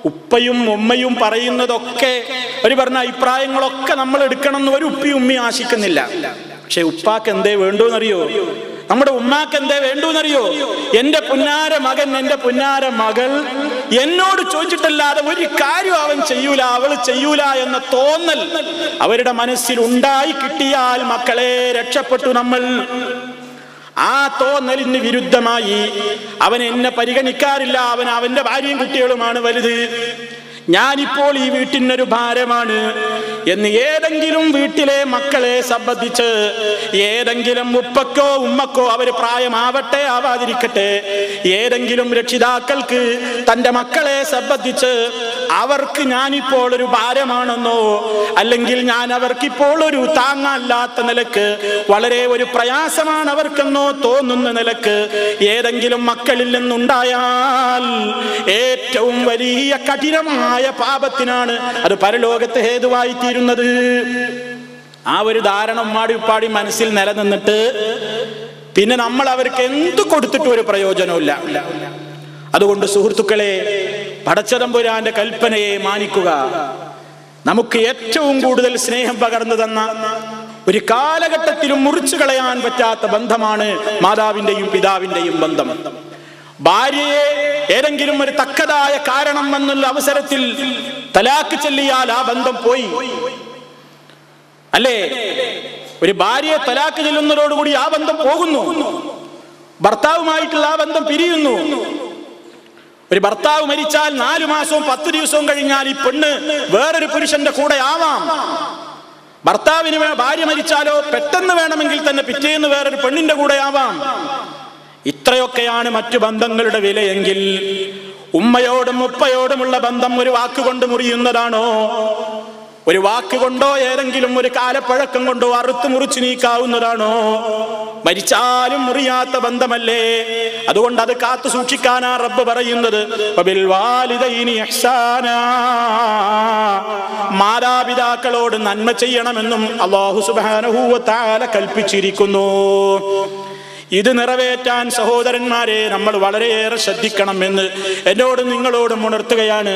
ഉപ്പയും ഉമ്മയും പറയുന്നതൊക്കെ ഒരു പറഞ്ഞ അഭിപ്രായങ്ങളൊക്കെ നമ്മൾ എടുക്കണം എന്ന് ഒരു ഉപ്പയും ഉമ്മയും ആശിക്കുന്നില്ല. പക്ഷെ ഉപ്പാക്ക് എന്തേ വേണ്ടോന്നറിയോ? നമ്മുടെ ഉമ്മാക്ക് എന്തേ വേണ്ടൂന്നറിയോ? എന്റെ പുന്നാര മകൻ, എന്റെ പുന്നാര മകൾ എന്നോട് ചോദിച്ചിട്ടല്ലാതെ ഒരു കാര്യം അവൻ ചെയ്യൂല, അവൾ ചെയ്യൂല എന്ന തോന്നൽ അവരുടെ മനസ്സിൽ ഉണ്ടായി കിട്ടിയാൽ മക്കളെ രക്ഷപ്പെട്ടു നമ്മൾ. ആ തോന്നലിന് വിരുദ്ധമായി അവൻ എന്നെ പരിഗണിക്കാറില്ല, അവൻ അവന്റെ ഭാര്യയും കുട്ടികളുമാണ് വലുത്, ഞാനിപ്പോൾ ഈ വീട്ടിനൊരു ഭാരമാണ് എന്ന് ഏതെങ്കിലും വീട്ടിലെ മക്കളെ സംബന്ധിച്ച് ഏതെങ്കിലും ഉപ്പക്കോ ഉമ്മക്കോ അവർ പ്രായമാവട്ടെ ആവാതിരിക്കട്ടെ, ഏതെങ്കിലും രക്ഷിതാക്കൾക്ക് തൻ്റെ മക്കളെ സംബന്ധിച്ച് അവർക്ക് ഞാനിപ്പോൾ ഒരു ഭാരമാണെന്നോ അല്ലെങ്കിൽ ഞാൻ അവർക്കിപ്പോൾ ഒരു താങ്ങല്ലാത്ത നിലക്ക് വളരെ ഒരു പ്രയാസമാണ് അവർക്കെന്നോ തോന്നുന്ന നിലക്ക് ഏതെങ്കിലും മക്കളിൽ നിന്നുണ്ടായാൽ ഏറ്റവും വലിയ കഠിനമായ പാപത്തിനാണ് അത് പരലോകത്തെ ഹേതുവായി തീരുന്നത്. ആ ഒരു ധാരണ ഉമ്മാടി മനസ്സിൽ നിലനിന്നിട്ട് പിന്നെ നമ്മൾ അവർക്ക് എന്ത് കൊടുത്തിട്ടും ഒരു പ്രയോജനമില്ല. അതുകൊണ്ട് സുഹൃത്തുക്കളെ, പടച്ചതമ്പുരാന്റെ കൽപ്പനയെ മാനിക്കുക. നമുക്ക് ഏറ്റവും കൂടുതൽ സ്നേഹം പകർന്നു തന്ന ഒരു കാലഘട്ടത്തിലും മുറിച്ചു കളയാൻ പറ്റാത്ത ബന്ധമാണ് മാതാവിന്റെയും പിതാവിന്റെയും ബന്ധം. ഭാര്യയെ ഏതെങ്കിലും ഒരു തക്കതായ കാരണം എന്നുള്ള അവസരത്തിൽ തലാക്ക് ചൊല്ലിയാൽ ആ ബന്ധം പോയി, അല്ലേ? ഒരു ഭാര്യയെ തലാക്ക് ചൊല്ലുന്നതോടുകൂടി ആ ബന്ധം പോകുന്നു, ഭർത്താവുമായിട്ടുള്ള ആ ബന്ധം പിരിയുന്നു. ഒരു ഭർത്താവ് മരിച്ചാൽ 4 മാസവും 10 ദിവസവും കഴിഞ്ഞാൽ ഈ പെണ്ണ് വേറൊരു പുരുഷന്റെ കൂടെ ആവാം. ഭർത്താവിന് ഭാര്യ മരിച്ചാലോ പെട്ടെന്ന് വേണമെങ്കിൽ തന്നെ പിറ്റേന്ന് വേറൊരു പെണ്ണിന്റെ കൂടെ ആവാം. ഇത്രയൊക്കെയാണ് മറ്റു ബന്ധങ്ങളുടെ വിലയെങ്കിൽ ഉമ്മയോടും ഉപ്പയോടുമുള്ള ബന്ധം ഒരു വാക്കുകൊണ്ട് മുറിയുന്നതാണോ? ഒരു വാക്കുകൊണ്ടോ ഏതെങ്കിലും ഒരു കാലപ്പഴക്കം കൊണ്ടോ അറുത്ത് മുറിച്ചു നീക്കാവുന്നതാണോ? മരിച്ചാലും മുറിയാത്ത ബന്ധമല്ലേ? അതുകൊണ്ട് അത് കാത്തു സൂക്ഷിക്കാനാ റബ്ബ് പറയുന്നത്, വബിൽ വാലിദൈനി ഇഹ്സാനാ, മാതാപിതാക്കളോട് നന്മ ചെയ്യണമെന്നും അല്ലാഹു സുബ്ഹാനഹു വ തആല കൽപ്പിച്ചിരിക്കുന്നു. ഇത് നിറവേറ്റാൻ സഹോദരന്മാരെ നമ്മൾ വളരെയേറെ ശ്രദ്ധിക്കണം എന്ന് എന്നോടും നിങ്ങളോടും ഉണർത്തുകയാണ്.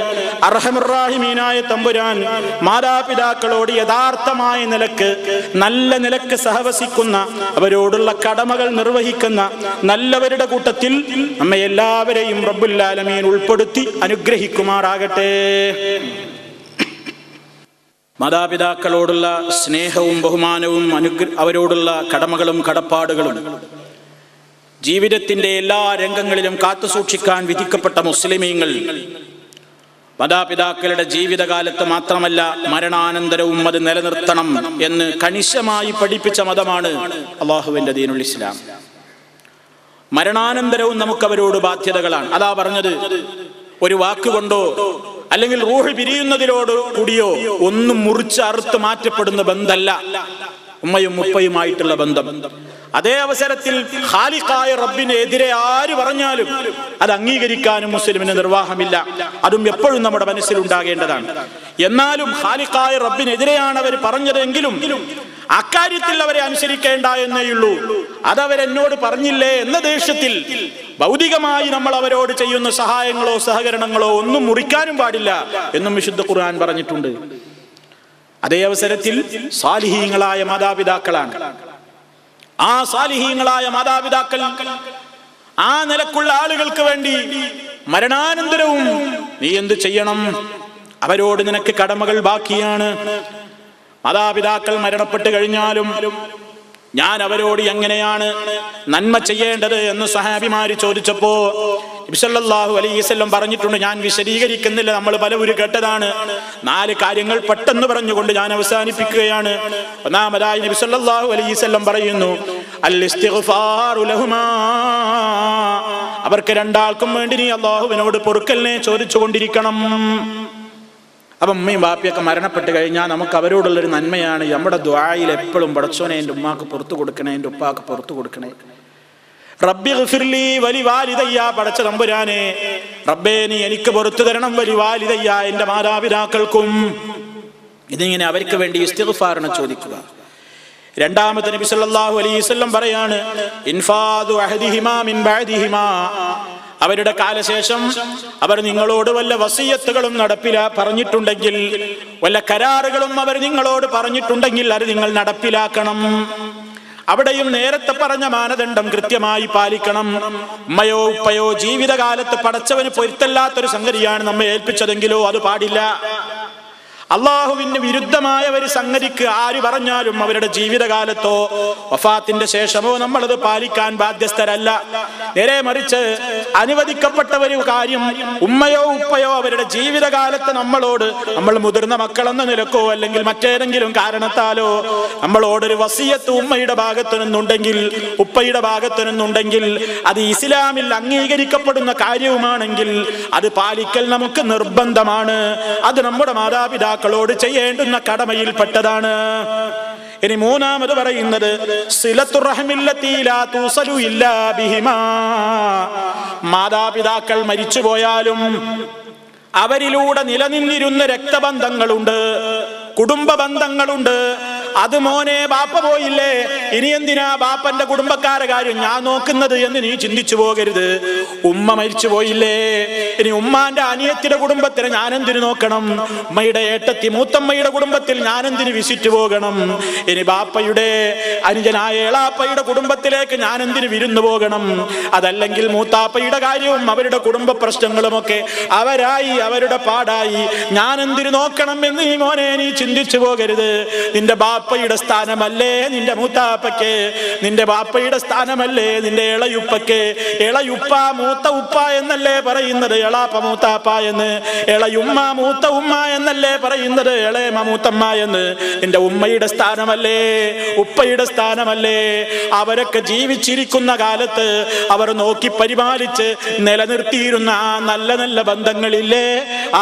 അർഹമുർ റഹീമീനായ തമ്പുരാൻ മാതാപിതാക്കളോട് യഥാർത്ഥമായ നിലക്ക് നല്ല നിലക്ക് സഹവസിക്കുന്ന അവരോടുള്ള കടമകൾ നിർവഹിക്കുന്ന നല്ലവരുടെ കൂട്ടത്തിൽ നമ്മെ എല്ലാവരെയും റബ്ബുൽ ആലമീൻ ഉൾപ്പെടുത്തി അനുഗ്രഹിക്കുമാറാകട്ടെ. മാതാപിതാക്കളോടുള്ള സ്നേഹവും ബഹുമാനവും അവരോടുള്ള കടമകളും കടപ്പാടുകളും ജീവിതത്തിന്റെ എല്ലാ രംഗങ്ങളിലും കാത്തുസൂക്ഷിക്കാൻ വിധിക്കപ്പെട്ട മുസ്ലിമീങ്ങൾ മാതാപിതാക്കളുടെ ജീവിതകാലത്ത് മാത്രമല്ല മരണാനന്തരവും അത് നിലനിർത്തണം എന്ന് കണിശമായി പഠിപ്പിച്ച മതമാണ് അല്ലാഹുവിന്റെ ദീനുൽ ഇസ്ലാം. മരണാനന്തരവും നമുക്ക് അവരോട് ബാധ്യതകളാണ്. അതാ പറഞ്ഞത്, ഒരു വാക്കുകൊണ്ടോ അല്ലെങ്കിൽ റൂഹ് പിരിയുന്നതിനോട് കൂടിയോ ഒന്നും മുറിച്ച് അറുത്ത് മാറ്റപ്പെടുന്ന ബന്ധമല്ല ഉമ്മയും ഉപ്പയുമായിട്ടുള്ള ബന്ധം. അതേ അവസരത്തിൽ ഖാലിഖായ റബ്ബിനെതിരെ ആര് പറഞ്ഞാലും അത് അംഗീകരിക്കാനും മുസ്ലിമിന് നിർവാഹമില്ല. അതും എപ്പോഴും നമ്മുടെ മനസ്സിൽ ഉണ്ടാകേണ്ടതാണ്. എന്നാലും ഖാലിഖായ റബ്ബിനെതിരെയാണ് അവർ പറഞ്ഞതെങ്കിലും അക്കാര്യത്തിൽ അവരെ അനുസരിക്കേണ്ട എന്നേയുള്ളൂ. അതവരെന്നോട് പറഞ്ഞില്ലേ എന്ന ദേഷ്യത്തിൽ ഭൗതികമായി നമ്മൾ അവരോട് ചെയ്യുന്ന സഹായങ്ങളോ സഹകരണങ്ങളോ ഒന്നും മുറിക്കാനും പാടില്ല എന്നും വിശുദ്ധ ഖുർആൻ പറഞ്ഞിട്ടുണ്ട്. അതേ അവസരത്തിൽ സാലിഹീങ്ങളായ മാതാപിതാക്കളാണ്. ആ സാലിഹീങ്ങളായ മാതാപിതാക്കൾ ആ നിലക്കുള്ള ആളുകൾക്ക് വേണ്ടി മരണാനന്തരവും നീ എന്ത് ചെയ്യണം? അവരോട് നിനക്ക് കടമകൾ ബാക്കിയാണ്. മാതാപിതാക്കൾ മരണപ്പെട്ട് കഴിഞ്ഞാലും ഞാൻ അവരോട് എങ്ങനെയാണ് നന്മ ചെയ്യേണ്ടത് എന്ന് സ്വഹാബിമാര് ചോദിച്ചപ്പോ നബി സല്ലല്ലാഹു അലൈഹി വസല്ലം പറഞ്ഞിട്ടുണ്ട്. ഞാൻ വിശദീകരിക്കുന്നില്ല, നമ്മൾ പലവരും കേട്ടതാണ്. 4 കാര്യങ്ങൾ പെട്ടെന്ന് പറഞ്ഞുകൊണ്ട് ഞാൻ അവസാനിപ്പിക്കുകയാണ്. ഒന്നാമതായി നബി സല്ലല്ലാഹു അലൈഹി വസല്ലം പറയുന്നു, അൽ ഇസ്തിഗ്ഫാറു ലഹുമാ, അവർക്ക് രണ്ടാൾക്കും വേണ്ടി നീ അല്ലാഹുവിനോട് പൊറുക്കലിനെ ചോദിച്ചുകൊണ്ടിരിക്കണം. അപ്പം ഉമ്മയും ബാപ്പിയൊക്കെ മരണപ്പെട്ട് കഴിഞ്ഞാൽ നമുക്ക് അവരോടുള്ളൊരു നന്മയാണ് നമ്മുടെ ദുആയിൽ എപ്പോഴും പടച്ചോനെ എൻ്റെ ഉമ്മാക്ക് പുറത്തു കൊടുക്കണേ, എൻ്റെ ഉപ്പാക്ക് പുറത്തു കൊടുക്കണേ. റബ്ബി ഗഫിർലി വലി വാലിദയ്യ, പടച്ച തമ്പുരാനെ റബ്ബേ നീ എനിക്ക് പുറത്തു തരണം, വലി വാലിദയ്യ എൻ്റെ മാതാപിതാക്കൾക്കും. ഇതിങ്ങനെ അവർക്ക് വേണ്ടി ഇസ്തിഗ്ഫാറിനെ ചോദിക്കുക. രണ്ടാമത്തെ നബി സല്ലല്ലാഹു അലൈഹി വസല്ലം പറയാണ്, ഇൻഫാദു അഹദിഹിമാ മിൻ ബഅദിഹിമാ, അവരുടെ കാലശേഷം അവർ നിങ്ങളോട് വല്ല വസിയത്തുകളും പറഞ്ഞിട്ടുണ്ടെങ്കിൽ, വല്ല കരാറുകളും അവർ നിങ്ങളോട് പറഞ്ഞിട്ടുണ്ടെങ്കിൽ അത് നിങ്ങൾ നടപ്പിലാക്കണം. അവിടെയും നേരത്തെ പറഞ്ഞ മാനദണ്ഡം കൃത്യമായി പാലിക്കണം. ഉമ്മയോ ഉപ്പയോ ജീവിതകാലത്ത് പടച്ചവന് പൊരുത്തല്ലാത്തൊരു സംഗതിയാണ് നമ്മെ ഏൽപ്പിച്ചതെങ്കിലോ അത് പാടില്ല. അള്ളാഹുവിന് വിരുദ്ധമായ ഒരു സംഗതിക്ക് ആര് പറഞ്ഞാലും അവരുടെ ജീവിതകാലത്തോ വഫാത്തിന്റെ ശേഷമോ നമ്മളത് പാലിക്കാൻ ബാധ്യസ്ഥരല്ല. നേരെ മറിച്ച് അനുവദിക്കപ്പെട്ട ഒരു കാര്യം ഉമ്മയോ ഉപ്പയോ അവരുടെ ജീവിതകാലത്ത് നമ്മളോട്, നമ്മൾ മുതിർന്ന മക്കളെന്ന നിലക്കോ അല്ലെങ്കിൽ മറ്റേതെങ്കിലും കാരണത്താലോ നമ്മളോടൊരു വസിയത്ത് ഉമ്മയുടെ ഭാഗത്തു നിന്നുണ്ടെങ്കിൽ ഉപ്പയുടെ ഭാഗത്തു നിന്നുണ്ടെങ്കിൽ അത് ഇസ്ലാമിൽ അംഗീകരിക്കപ്പെടുന്ന കാര്യവുമാണെങ്കിൽ അത് പാലിക്കൽ നമുക്ക് നിർബന്ധമാണ്. അത് നമ്മുടെ മാതാപിതാക്കൾ ോട് ചെയ്യേണ്ടുന്ന കടമയിൽപ്പെട്ടതാണ്. ഇനി മൂന്നാമത് പറയുന്നത് സിലത്തുർ റഹ്മില്ലത്തി ലാ തുസലു ഇല്ലാ ബിഹിമാ. മാതാപിതാക്കൾ മരിച്ചുപോയാലും അവരിലൂടെ നിലനിന്നിരുന്ന രക്തബന്ധങ്ങളുണ്ട്, കുടുംബ ബന്ധങ്ങളുണ്ട്. അത് മോനെ ബാപ്പ പോയില്ലേ, ഇനി എന്തിനാ ബാപ്പന്റെ കുടുംബക്കാരെ കാര്യം ഞാൻ നോക്കുന്നത് എന്ന് നീ ചിന്തിച്ചു പോകരുത്. ഉമ്മ മരിച്ചു പോയില്ലേ, ഇനി ഉമ്മാന്റെ അനിയത്തിയുടെ കുടുംബത്തിന് ഞാനെന്തിനു നോക്കണം? ഉമ്മയുടെ ഏട്ടത്തി മൂത്തമ്മയുടെ കുടുംബത്തിൽ ഞാനെന്തിന് വിസിറ്റ് പോകണം? ഇനി ബാപ്പയുടെ അനുജനായ ഏളാപ്പയുടെ കുടുംബത്തിലേക്ക് ഞാനെന്തിന് വിരുന്നു പോകണം? അതല്ലെങ്കിൽ മൂത്താപ്പയുടെ കാര്യവും അവരുടെ കുടുംബ പ്രശ്നങ്ങളുമൊക്കെ അവരായി അവരുടെ പാടായി ഞാനെന്തിനു നോക്കണം എന്ന് ഈ മോനെ നീ ചിന്തിച്ചു പോകരുത്. നിന്റെ ബാപ്പയുടെ സ്ഥാനമല്ലേ നിന്റെ മൂത്താപ്പയ്ക്ക്, നിന്റെ ബാപ്പയുടെ സ്ഥാനമല്ലേ നിന്റെ ഇളയുപ്പയ്ക്ക്. ഇളയുപ്പ മൂത്ത ഉപ്പ എന്നല്ലേ പറയുന്നത് എളാപ്പ മൂത്താപ്പ എന്ന്, ഇളയുമ്മ മൂത്ത ഉമ്മ എന്നല്ലേ പറയുന്നത് ഇളയമ്മ മൂത്തമ്മ എന്ന്. നിന്റെ ഉമ്മയുടെ സ്ഥാനമല്ലേ ഉപ്പയുടെ സ്ഥാനമല്ലേ. അവരൊക്കെ ജീവിച്ചിരിക്കുന്ന കാലത്ത് അവർ നോക്കി പരിപാലിച്ച് നിലനിർത്തിയിരുന്ന ആ നല്ല നല്ല ബന്ധങ്ങളില്ലേ,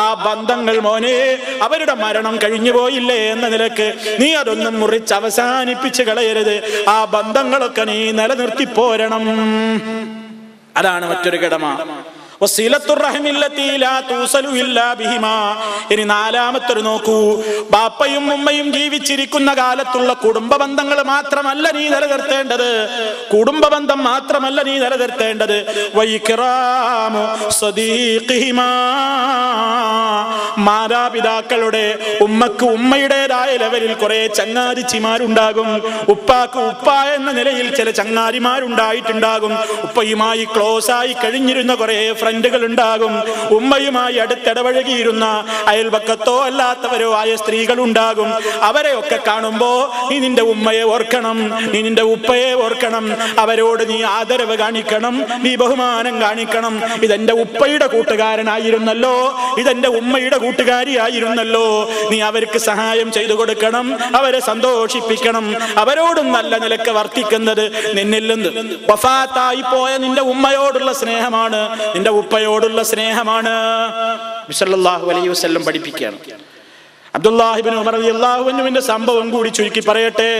ആ ബന്ധങ്ങൾ മോനെ അവരുടെ മരണം കഴിഞ്ഞു പോയില്ലേ എന്ന നിലക്ക് നീ അതൊന്നും മുറിച്ച് അവസാനിപ്പിച്ച് കളയരുത്. ആ ബന്ധങ്ങളൊക്കെ നീ നിലനിർത്തി പോരണം. അതാണ് മറ്റൊരു കടമ. ഇനി നാലാമത്തൊരു നോക്കൂ, ബാപ്പയും ഉമ്മയും ജീവിച്ചിരിക്കുന്ന കാലത്തുള്ള കുടുംബ ബന്ധങ്ങൾ മാത്രമല്ല നീ നിലനിർത്തേണ്ടത്, കുടുംബ ബന്ധം മാത്രമല്ല നീ നിലനിർത്തേണ്ടത്. മാതാപിതാക്കളുടെ ഉമ്മക്ക് ഉമ്മയുടേതായ ലെവലിൽ കുറെ ചങ്ങാതിച്ചിമാരുണ്ടാകും, ഉപ്പാക്ക് ഉപ്പ എന്ന നിലയിൽ ചില ചങ്ങാതിമാരുണ്ടായിട്ടുണ്ടാകും, ഉപ്പയുമായി ക്ലോസ് ആയി കഴിഞ്ഞിരുന്ന കുറെ ഫ്രണ്ടുകൾ ഉണ്ടാകും, ഉമ്മയുമായി അടുത്തിടപഴകിയിരുന്ന അയൽപക്കത്തോ അല്ലാത്തവരോ ആയ സ്ത്രീകൾ ഉണ്ടാകും. അവരെയൊക്കെ കാണുമ്പോ നീ നിന്റെ ഉമ്മയെ ഓർക്കണം, നീ നിന്റെ ഉപ്പയെ ഓർക്കണം. അവരോട് നീ ആദരവ് കാണിക്കണം, നീ ബഹുമാനം കാണിക്കണം. ഇതെന്റെ ഉപ്പയുടെ കൂട്ടുകാരനായിരുന്നല്ലോ, ഇതെന്റെ ഉമ്മയുടെ കൂട്ടുകാരിയായിരുന്നല്ലോ. നീ അവർക്ക് സഹായം ചെയ്തു കൊടുക്കണം, അവരെ സന്തോഷിപ്പിക്കണം. അവരോടും നല്ല നിലക്ക് വർത്തിക്കുന്നത് നിന്നിൽ നിന്ന് വഫാത്തായി പോയ നിന്റെ ഉമ്മയോടുള്ള സ്നേഹമാണ്, നിന്റെ ഉപ്പയോടുള്ള സ്നേഹമാണ്. സല്ലല്ലാഹു അലൈഹി വസല്ലം പഠിപ്പിക്കുകയാണ്. അബ്ദുല്ലാഹി ഇബ്നു ഉമർ റളിയല്ലാഹു അൻഹുവിന്റെ സംഭവം കൂടി ചുരുക്കി പറയട്ടെ.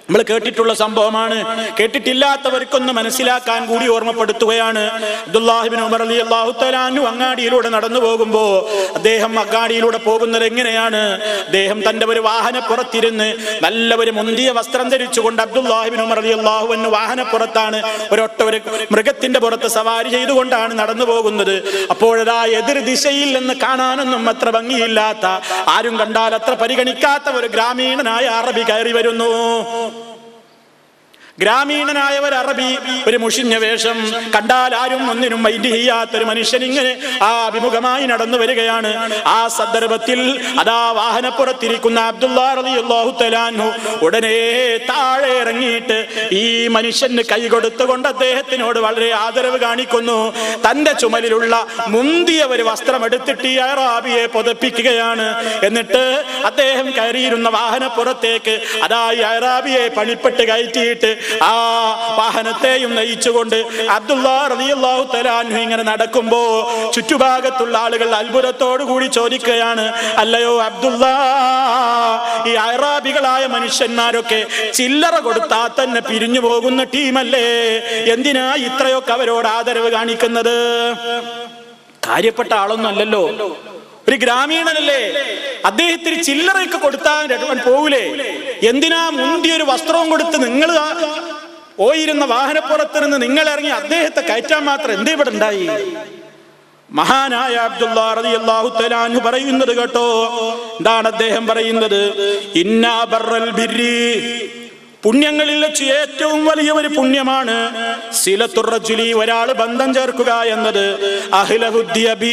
നമ്മൾ കേട്ടിട്ടുള്ള സംഭവമാണ്, കേട്ടിട്ടില്ലാത്തവർക്കൊന്ന് മനസ്സിലാക്കാൻ കൂടി ഓർമ്മപ്പെടുത്തുകയാണ്. അബ്ദുല്ലാഹി ഇബ്നു ഉമർ റളിയല്ലാഹു തആല അൻഹു അങ്ങാടിയിലൂടെ നടന്നു പോകുമ്പോ അദ്ദേഹം അങ്ങാടിയിലൂടെ പോകുന്നത് എങ്ങനെയാണ്? അദ്ദേഹം തന്റെ ഒരു വാഹനപ്പുറത്തിരുന്ന് നല്ല ഒരു മുന്തിയ വസ്ത്രം ധരിച്ചുകൊണ്ട് അബ്ദുല്ലാഹി ഇബ്നു ഉമർ റളിയല്ലാഹു അൻഹു വാഹനപ്പുറത്താണ്, ഒരു മൃഗത്തിന്റെ പുറത്ത് സവാരി ചെയ്തുകൊണ്ടാണ് നടന്നു പോകുന്നത്. അപ്പോഴതാ എതിർ ദിശയിൽ നിന്ന് കാണാനൊന്നും അത്ര ഭംഗിയില്ലാത്ത, ആരും കണ്ടാൽ അത്ര പരിഗണിക്കാത്ത ഒരു ഗ്രാമീണനായ അറബി കയറി വരുന്നു. ഗ്രാമീണനായ ഒരു അറബി, ഒരു മുഷിഞ്ഞ വേഷം, കണ്ടാൽ ആരും ഒന്നിനും മൈൻഡ് ചെയ്യാത്തൊരു മനുഷ്യൻ ഇങ്ങനെ ആ അഭിമുഖമായി നടന്നു വരികയാണ്. ആ സന്ദർഭത്തിൽ അതാ വാഹനപ്പുറത്തിരിക്കുന്ന അബ്ദുല്ലാഹി റളിയല്ലാഹു തആല അൻഹു ഉടനെ താഴെ ഇറങ്ങിയിട്ട് ഈ മനുഷ്യന് കൈ കൊടുത്തുകൊണ്ട് അദ്ദേഹത്തിനോട് വളരെ ആദരവ് കാണിക്കുന്നു. തന്റെ ചുമലിലുള്ള മുന്തിയ ഒരു വസ്ത്രം എടുത്തിട്ട് ഈ അറാബിയെ പുതപ്പിക്കുകയാണ്. എന്നിട്ട് അദ്ദേഹം കയറിയിരുന്ന വാഹനപ്പുറത്തേക്ക് അതാ ഈ അറാബിയെ പണിപ്പെട്ട് കയറ്റിയിട്ട് ആ വാഹനത്തെയും നയിച്ചുകൊണ്ട് അബ്ദുല്ലാഹി റളിയല്ലാഹു തആല അൻഹു ഇങ്ങനെ നടക്കുമ്പോ ചുറ്റുഭാഗത്തുള്ള ആളുകൾ അത്ഭുതത്തോടു കൂടി ചോദിക്കുകയാണ്, അല്ലയോ അബ്ദുല്ലാ, ഈ അറാബികളായ മനുഷ്യന്മാരൊക്കെ ചില്ലറ കൊടുത്താൽ തന്നെ പിരിഞ്ഞു പോകുന്ന ടീമല്ലേ, എന്തിനാ ഇത്രയൊക്കെ അവരോട് ആദരവ് കാണിക്കുന്നത്? കാര്യപ്പെട്ട ആളൊന്നും അല്ലല്ലോ, ഒരു ഗ്രാമീണനല്ലേ, അദ്ദേഹത്തിന് ചില്ലറയൊക്കെ കൊടുത്താൽ പോകൂലേ? എന്തിനാ മുന്തിയൊരു വസ്ത്രവും കൊടുത്ത് നിങ്ങൾ പോയിരുന്ന വാഹനപ്പുറത്ത് നിന്ന് നിങ്ങൾ ഇറങ്ങി അദ്ദേഹത്തെ കയറ്റാൻ മാത്രം എന്തേ ഇവിടെ ഉണ്ടായി? മഹാനായ അബ്ദുല്ലാഹി റളിയല്ലാഹു തആല അൻഹു പറയുന്നത് കേട്ടോ. എന്താണ് അദ്ദേഹം പറയുന്നത്? ഇന്നാ ബർറൽ ബിർരി പുണ്യങ്ങളിൽ വെച്ച് ഏറ്റവും വലിയ ഒരു പുണ്യമാണ് സിലത്തുർ റജുലി, ഒരാൾ ബന്ധം ചേർക്കുക എന്നത്. അഹ്ലഹുദ്ദിയബി,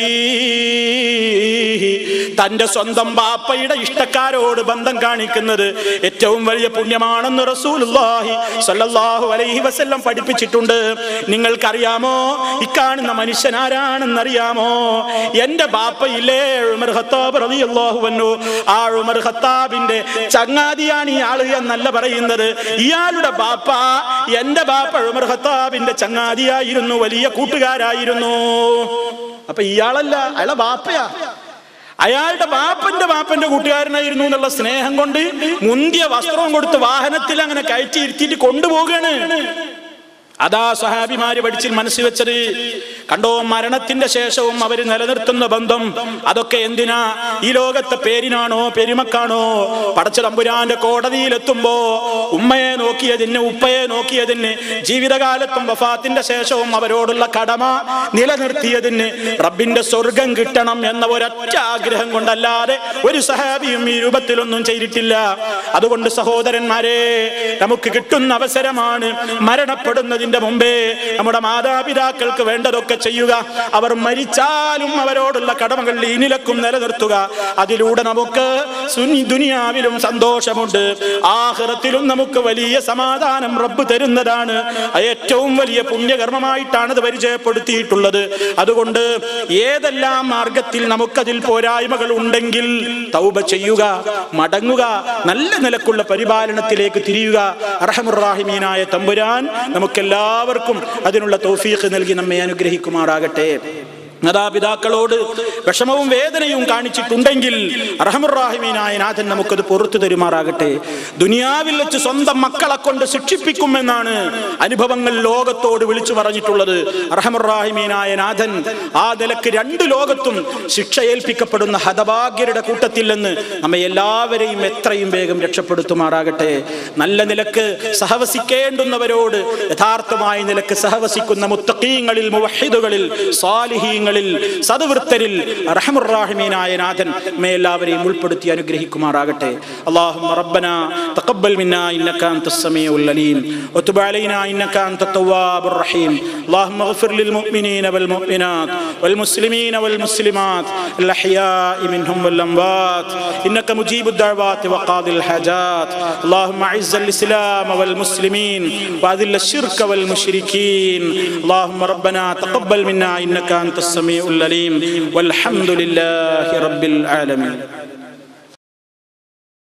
തന്റെ സ്വന്തം ബാപ്പയുടെ ഇഷ്ടക്കാരോട് ബന്ധം കാണിക്കുന്നത് ഏറ്റവും വലിയ പുണ്യമാണെന്ന് റസൂലുള്ളാഹി സ്വല്ലല്ലാഹു അലൈഹി വസല്ലം പഠിപ്പിച്ചിട്ടുണ്ട്. നിങ്ങൾക്കറിയാമോ ഇക്കാണുന്ന മനുഷ്യൻ ആരാണെന്നറിയാമോ? എന്റെ ബാപ്പയില്ലേ ഉമർ ഖത്താബ് റളിയല്ലാഹു അൻഹു, ആ ഉമർ ഖത്താബിന്റെ ചങ്ങാതിയാണ് ഈ ആള് എന്നല്ല പറയുന്നത്. ഇയാളുടെ ബാപ്പ, എന്റെ ബാപ്പ ഉമർ ഖത്താബിന്റെ ചങ്ങാതിയായിരുന്നു, വലിയ കൂട്ടുകാരായിരുന്നു. അപ്പൊ ഇയാളല്ല, അയാളെ ബാപ്പയാ. അയാളുടെ ബാപ്പന്റെ കൂട്ടുകാരനായിരുന്നു എന്നുള്ള സ്നേഹം കൊണ്ട് മുന്തിയ വസ്ത്രവും കൊടുത്ത് വാഹനത്തിൽ അങ്ങനെ കയറ്റി ഇരുത്തിയിട്ട് കൊണ്ടുപോവുകയാണ്. അതാ സഹാബിമാര് പഠിച്ചിൽ മനസ്സിൽ വെച്ചത്. കണ്ടോ, മരണത്തിന്റെ ശേഷവും അവര് നിലനിർത്തുന്ന ബന്ധം. അതൊക്കെ എന്തിനാ? ഈ ലോകത്തെ പേരിനാണോ, പെരുമക്കാണോ? പടച്ച തമ്പുരാന്റെ കോടതിയിലെത്തുമ്പോ ഉമ്മയെ നോക്കിയതിന്, ഉപ്പയെ നോക്കിയതിന്, ജീവിതകാലത്തും വഫാത്തിന്റെ ശേഷവും അവരോടുള്ള കടമ നിലനിർത്തിയതിന് റബ്ബിന്റെ സ്വർഗം കിട്ടണം എന്ന ഒരൊറ്റ ആഗ്രഹം കൊണ്ടല്ലാതെ ഒരു സഹാബിയും ഈ രൂപത്തിലൊന്നും ചെയ്തിട്ടില്ല. അതുകൊണ്ട് സഹോദരന്മാരെ, നമുക്ക് കിട്ടുന്ന അവസരമാണ് മരണപ്പെടുന്നത് മുമ്പേ നമ്മുടെ മാതാപിതാക്കൾക്ക് വേണ്ടതൊക്കെ ചെയ്യുക. അവർ മരിച്ചാലും അവരോടുള്ള കടമകൾ ഇനിലക്കും നിലനിർത്തുക. അതിലൂടെ നമുക്ക് ദുനിയാവിലും സന്തോഷമുണ്ട്, ആഖിറത്തിലും നമുക്ക് വലിയ സമാധാനം റബ്ബ് തരുന്നതാണ്. ഏറ്റവും വലിയ പുണ്യകർമ്മമായിട്ടാണ് അത് പരിചയപ്പെടുത്തിയിട്ടുള്ളത്. അതുകൊണ്ട് ഏതെല്ലാം മാർഗത്തിൽ നമുക്കതിൽ പോരായ്മകൾ ഉണ്ടെങ്കിൽ തൗബ ചെയ്യുക, മടങ്ങുക, നല്ല നിലക്കുള്ള പരിപാലനത്തിലേക്ക് തിരിയുക. അർഹമുർ റഹീമീനായ തമ്പുരാൻ നമുക്കെല്ലാവർക്കും അതിനുള്ള തൗഫീഖ് നൽകി നമ്മെ അനുഗ്രഹിക്കുമാറാകട്ടെ. മാതാപിതാക്കളോട് വിഷമവും വേദനയും കാണിച്ചിട്ടുണ്ടെങ്കിൽ അർഹമുർ റഹീമീനായ നാഥൻ നമുക്കത് പുറത്തു തരുമാറാകട്ടെ. ദുനിയാവിൽ വെച്ച് സ്വന്തം മക്കളെ കൊണ്ട് ശിക്ഷിപ്പിക്കുമെന്നാണ് അനുഭവങ്ങൾ ലോകത്തോട് വിളിച്ചു പറഞ്ഞിട്ടുള്ളത്. അർഹമുർ റഹീമീനായ നാഥൻ ആ നിലക്ക് രണ്ട് ലോകത്തും ശിക്ഷ ഏൽപ്പിക്കപ്പെടുന്ന ഹതഭാഗ്യരുടെ കൂട്ടത്തിൽ നിന്ന് നമ്മെ എല്ലാവരെയും എത്രയും വേഗം രക്ഷപ്പെടുത്തുമാറാകട്ടെ. നല്ല നിലക്ക് സഹവസിക്കേണ്ടുന്നവരോട് യഥാർത്ഥമായ നിലക്ക് സഹവസിക്കുന്ന മുത്തഖീങ്ങളിൽ, മുവഹിദുകളിൽ, സാലിഹീങ്ങളിൽ, സദ്വൃത്തരിൽ അർഹമുർ റഹീമീനായ നാഥൻ നമ്മെ എല്ലാവരെയും ഉൾപ്പെടുത്തി അനുഗ്രഹിക്കുമാറാകട്ടെ. അല്ലാഹുമ്മ റബ്ബനാ തഖബ്ബൽ മിന്നാ ഇന്നക അൻതസ് സമീഉൽ അലീം വതുബ് അലൈനാ ഇന്നക അൻതത് തവ്വാബുർ റഹീം. അല്ലാഹുമ്മഗ്ഫിർ ലിൽ മുഅ്മിനീന വൽ മുഅ്മിനാത് വൽ മുസ്ലിമീന വൽ മുസ്ലിമാത് അൽ അഹ്യാഇ മിൻഹും വൽ അംവാത് ഇന്നക മുജീബുദ് ദഅവാതി വഖാദിൽ ഹജാത്. അല്ലാഹുമ്മ അഇസ്സൽ ഇസ്ലാമ വൽ മുസ്ലിമീൻ വഅദിൽ അശ്ശിർക വൽ മുശ്രികീൻ. അല്ലാഹുമ്മ റബ്ബനാ തഖബ്ബൽ മിന്നാ ഇന്നക അൻതസ് സമീഉൽ അലീം. والحمد لله رب العالمين.